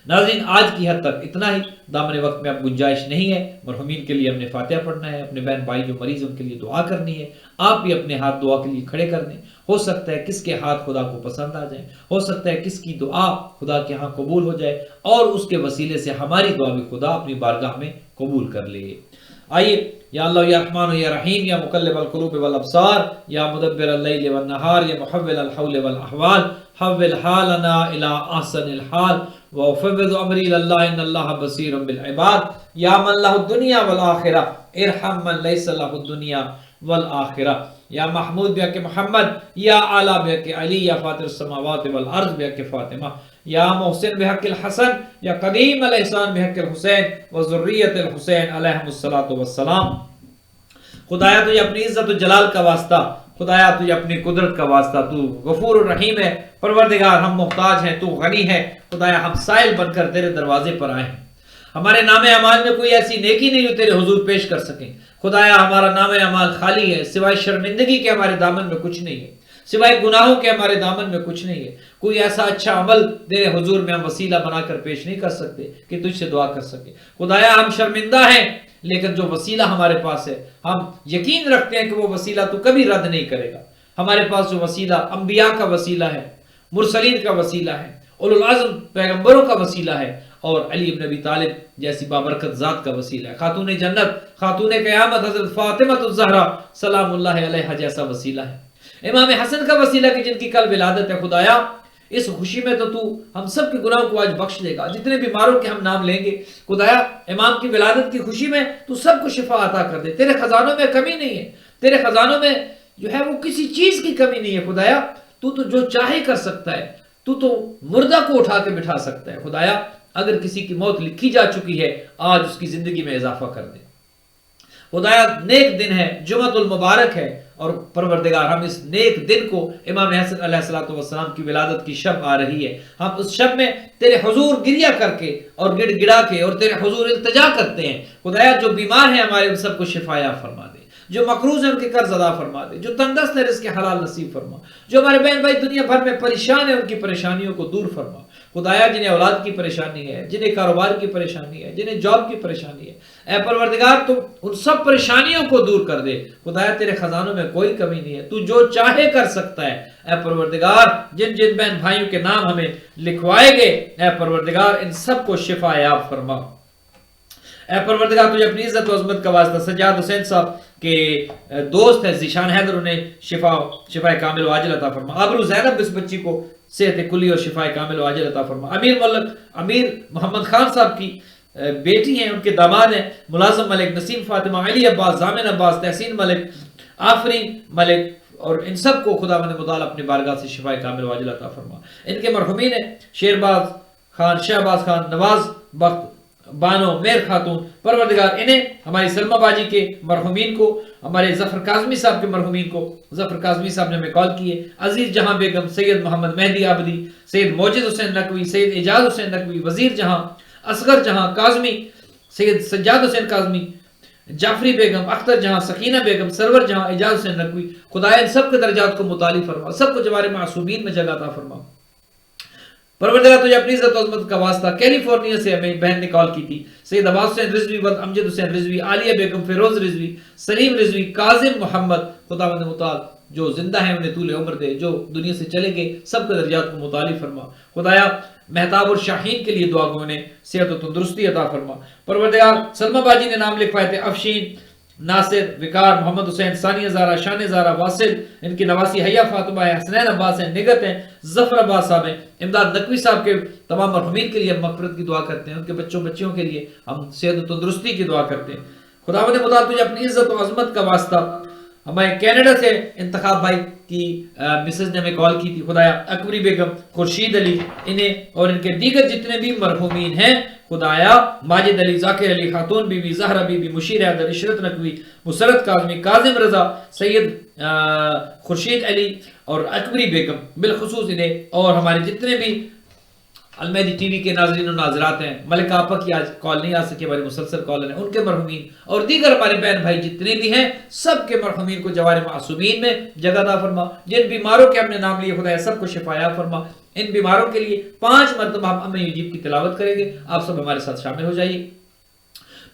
ناظرین، آج کی حد تک اتنا ہی، دامن وقت میں اب گنجائش نہیں ہے۔ مرحومین کے لیے ہم نے فاتحہ پڑھنا ہے، اپنے بہن بھائی جو مریض ان کے لیے دعا کرنی ہے، آپ بھی اپنے ہاتھ دعا کے لیے کھڑے کر دیں۔ ہو سکتا ہے کس کے ہاتھ خدا کو پسند آ جائیں، ہو سکتا ہے کس کی دعا خدا کے ہاں قبول ہو جائے اور اس کے وسیلے سے ہماری دعا بھی خدا اپنی بارگاہ میں قبول کر لے۔ آئیے، یا اللہ یا رحمان یا رحیم، یا مقلب القلوب والابصار، یا مدبر اللیل والنہار، یا محول الحول والاحوال، حول حالنا الى احسن الحال وافوض امری اللہ ان اللہ بصیر بالعباد، یا من لہ الدنیا والآخرہ ارحم من لیس لہ الدنیا والآخرہ، یا محمود بحق محمد، یا اعلیٰ بحق علی، یا فاطر السماوات والارض بحق فاطمہ، یا محسن بحق الحسن، یا قدیم الاحسان بحق الحسین وذریت الحسین علیہم الصلاۃ والسلام۔ خدایا تجھے اپنی عزت و جلال کا واسطہ، خدایا تجھے اپنی قدرت کا واسطہ، تو غفور الرحیم ہے، پروردگار ہم محتاج ہیں، تو غنی ہے، خدایا ہم سائل بن کر تیرے دروازے پر آئے ہیں۔ ہمارے نام اعمال میں کوئی ایسی نیکی نہیں جو تیرے حضور پیش کر سکیں۔ خدایا ہمارا نام اعمال خالی ہے، سوائے شرمندگی کے ہمارے دامن میں کچھ نہیں ہے، سوائے گناہوں کے ہمارے دامن میں کچھ نہیں ہے۔ کوئی ایسا اچھا عمل تیرے حضور میں ہم وسیلہ بنا کر پیش نہیں کر سکتے کہ تجھ سے دعا کر سکے۔ خدایا ہم شرمندہ ہیں، لیکن جو وسیلہ ہمارے پاس ہے ہم یقین رکھتے ہیں کہ وہ وسیلہ تو کبھی رد نہیں کرے گا۔ ہمارے پاس جو وسیلہ انبیاء کا وسیلہ ہے، مرسلین کا وسیلہ ہے، اولو العزم پیغمبروں کا وسیلہ ہے، اور علی بن ابی طالب جیسی بابرکت ذات کا وسیلہ ہے، خاتون جنت، خاتون قیامت حضرت فاطمہ الزہرا سلام اللہ علیہا جیسا وسیلہ ہے، امام حسن کا وسیلہ کہ جن کی کل ولادت ہے۔ خدایا اس خوشی میں تو ہم سب کے گناہوں کو آج بخش دے گا، جتنے بیماروں کے ہم نام لیں گے خدایا امام کی ولادت کی خوشی میں تو سب کو شفا عطا کر دے۔ تیرے خزانوں میں کمی نہیں ہے، تیرے خزانوں میں جو ہے وہ کسی چیز کی کمی نہیں ہے۔ خدایا تو جو چاہے کر سکتا ہے، تو مردہ کو اٹھا کے بٹھا سکتا ہے. خدایا اگر کسی کی موت لکھی جا چکی ہے آج اس کی زندگی میں اضافہ کر دے. خدایا نیک دن ہے، جمعۃ المبارک ہے، اور پروردگار ہم اس نیک دن کو امام حسن علیہ السلام کی ولادت کی شب آ رہی ہے، ہم اس شب میں تیرے حضور گریہ کر کے اور گڑ گڑا کے اور تیرے حضور التجا کرتے ہیں. خدایا جو بیمار ہیں ہمارے ان سب کو شفا یاب فرما دے، جو مقروض ہیں ان کے قرض ادا فرما دے، جو تندرست ہے رزق حلال نصیب فرما، جو ہمارے بہن بھائی دنیا بھر میں پریشان ہیں ان کی پریشانیوں کو دور فرما. خدایا جنہیں اولاد کی پریشانی ہے، جنہیں کاروبار کی پریشانی ہے، جنہیں جاب کی پریشانی ہے، اے پروردگار تو ان سب پریشانیوں کو دور کر دے. خدایا تیرے خزانوں میں کوئی کمی نہیں ہے، تو جو چاہے کر سکتا ہے. اے پروردگار جن جن بہن بھائیوں کے نام ہمیں لکھوائے گے اے پروردگار ان سب کو شفا یاب فرما. اے پروردگار تجھے اپنی عزت و عظمت کا واسطہ سجاد حسین صاحب کے دوست ہیں ذیشان حیدر، انہیں شفا کامل و عاجل عطا فرما. آبرو زینب اس بچی کو صحت کلی اور شفا کامل و عاجل عطا فرما. امیر محمد خان صاحب کی بیٹی ہیں، ان کے داماد ہیں ملازم ملک، نسیم فاطمہ، علی عباس، زامن عباس، تحسین ملک، آفرین ملک، اور ان سب کو خدا متعال اپنی بارگاہ سے شفا کامل و عاجل عطا فرما. ان کے مرحومین ہیں شیرباز خان، شہباز خان، نواز بخت بانو، میر خاتون. پروردگار انہیں، ہماری سلمہ باجی کے مرحومین کو، ہمارے ظفر کاظمی صاحب کے مرحومین کو، ظفر کاظمی صاحب نے ہمیں کال کی ہے، عزیز جہاں بیگم، سید محمد مہدی آبدی، سید موجز حسین نقوی، سید اعجاز حسین نقوی، وزیر جہاں، اصغر جہاں کاظمی، سید سجاد حسین کاظمی، جعفری بیگم، اختر جہاں، سکینہ بیگم، سرور جہاں، اعجاز حسین نقوی. خدایا ان سب کے درجات کو متعالی فرما، سب کو جوار معصومین میں جگہ عطا فرما. پروردگار تجھے اپنی عزت و عظمت کا واسطہ کیلیفورنیا سے ہمیں بہن نے کال کی تھی، سید عباس حسین رضوی، ولد امجد حسین رضوی، عالیہ بیگم، فیروز رضوی، سلیم رضوی، کاظم محمد. خداوند متعال جو زندہ ہیں انہیں طول عمر دے، جو دنیا سے چلے گئے سب کے درجات کو متعالی فرما. خدایا مہتاب اور شاہین کے لیے دعا گو، انہیں صحت و تندرستی عطا فرما. پروردگار سلمہ باجی نے نام لکھوائے تھے افشین، ناصر، وقار، محمد حسین، ثانیہ زارہ، شان زارہ، واصل، ان کی نواسی حیا فاطمہ ہے، حسنین عباس ہیں، نگت ہیں، ظفر عباس صاحب ہیں. امداد نقوی صاحب کے تمام مرحومین کے لیے ہم مغفرت کی دعا کرتے ہیں، ان کے بچوں بچیوں کے لیے ہم صحت و تندرستی کی دعا کرتے ہیں. خداوند متعال تجھے اپنی عزت و عظمت کا واسطہ ہمیں کینیڈا سے انتخاب بھائی کی مسز نے ہمیں کال کی تھی. خدایا اکبری بیگم، خورشید علی، انہیں اور ان کے دیگر جتنے بھی مرحومین ہیں خدایا ماجد علی، ذاکر علی، خاتون بی بی، زہرہ بی بی، مشیر حیدر، عشرت نقوی، مسرت کاظمی، کاظم رضا، سید خورشید علی اور اکبری بیگم، بالخصوص انہیں اور ہمارے جتنے بھی المہدی ٹی وی کے ناظرین و ناظرات ہیں. ملک آپا کی آج کال نہیں آ سکی، ہماری مسلسل کال ہیں، ان کے مرحومین اور دیگر ہمارے بہن بھائی جتنے بھی ہیں سب کے مرحومین کو جوار معصومین میں جگہ عطا فرما. جن بیماروں کے ہم نے نام لیے خدایا سب کو شفا یاب فرما. ان بیماروں کے لیے 5 مرتبہ ہم امی یجیب کی تلاوت کریں گے، آپ سب ہمارے ساتھ شامل ہو جائیے.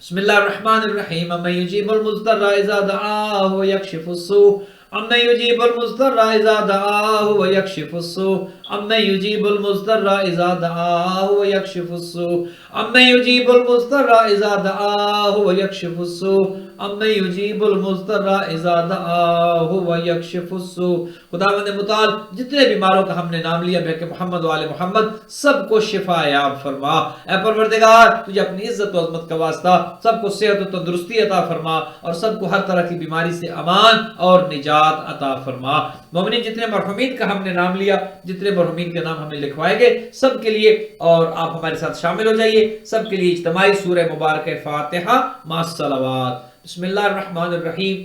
بسم اللہ الرحمن الرحیم. امی یجیب المضطر اذا دعاہ ویکشف السوء، امی یجیب المضطر اذا دعاہ ویکشف السوء، امی یجیب المضطر اذا دعاہ ویکشف السوء، امی یجیب المضطر اذا دعاہ ویکشف السوء، امی یجیب المضطر اذا دعاہ ویکشف السوء. خداوند متعال جتنے بیماروں کا ہم نے نام لیا بہ کہ محمد و آل محمد سب کو شفا یاب فرما. اے پروردگار تجھے اپنی عزت و عظمت کا واسطہ سب کو صحت و تندرستی عطا فرما اور سب کو ہر طرح کی بیماری سے امان اور نجات عطا فرما. مومنین جتنے مرحومین کا ہم نے نام لیا، جتنے مرحومین کے نام ہمیں لکھوائے گئے سب کے لیے، اور آپ ہمارے ساتھ شامل ہو جائیے، سب کے لیے اجتماعی سورہ مبارکہ فاتحہ مع الصلوات. بسم اللہ الرحمن الرحیم.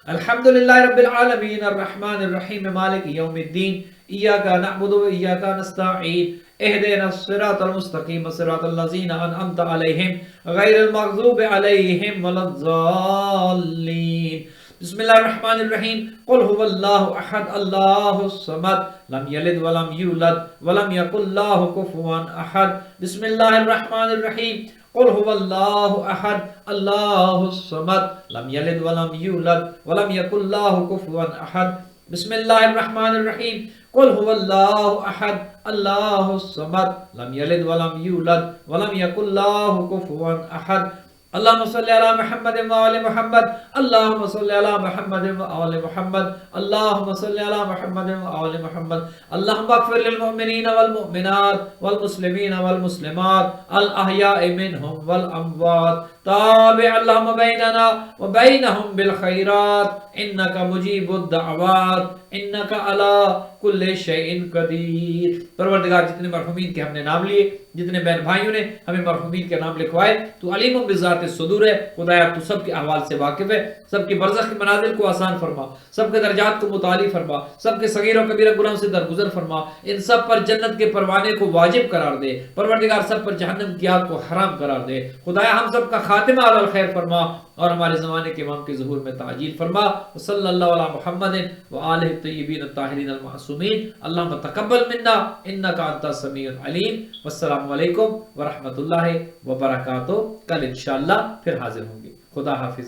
الحمد للہ رب العالمین الرحمن الرحیم مالک یوم الدین، ایاک نعبد و ایاک نستعین، اہدنا الصراط المستقیم صراط الذین انعمت علیہم غیر المغضوب علیہم ولا الضالین. بسم اللہ الرحمن الرحیم. قل هو اللہ احد اللہ الصمد لم یلد ولم یولد ولم یکن له کفوا احد. بسم اللہ الرحمن الرحیم. قل هو اللہ احد اللہ الصمد لم یلد ولم یولد ولم یکن له کفوا احد. بسم اللہ الرحمن الرحیم. قل هو اللہ احد اللہ الصمد لم یلد ولم یولد ولم یکن له کفوا احد. اللہم صلی علی محمد و آل محمد، اللہم صلی علی محمد و آل محمد، اللہم صلی علی محمد و آل محمد. اللہم اغفر للمؤمنین والمؤمنات والمسلمین والمسلمات الاحیاء منہم والاموات. تابع اللهم بیننا و بینہم بالخیرات انک مجیب الدعوات انک علی کل شیء قدیر۔ پروردگار جتنے مرحومین کے ہم نے نام لیے، جتنے بہن بھائیوں نے ہمیں مرحومین کے نام لکھوائے، تو علیم بذات الصدور ہے، خدایا تو سب کے احوال سے واقف ہے، سب کی برزخ کی منازل کو آسان فرما، سب کے درجات کو متعالی فرما، سب کے صغیر و کبیرہ گناہوں سے درگزر فرما، ان سب پر جنت کے پروانے کو واجب قرار دے، پروردگار سب پر جہنم کی آگ کو حرام قرار دے، خدایا ہم سب کا خاتمہ علی الخیر فرما اور ہمارے زمانے کے امام کے ظہور میں تعجیل فرما۔ وصلی اللہ علی محمد وآلہ الطیبین الطاہرین المعصومین، اللہم تقبل منا انک انت السمیع العلیم۔ والسلام علیکم ورحمۃ اللہ وبرکاتہ۔ کل انشاءاللہ پھر حاضر ہوں گے۔ خدا حافظ۔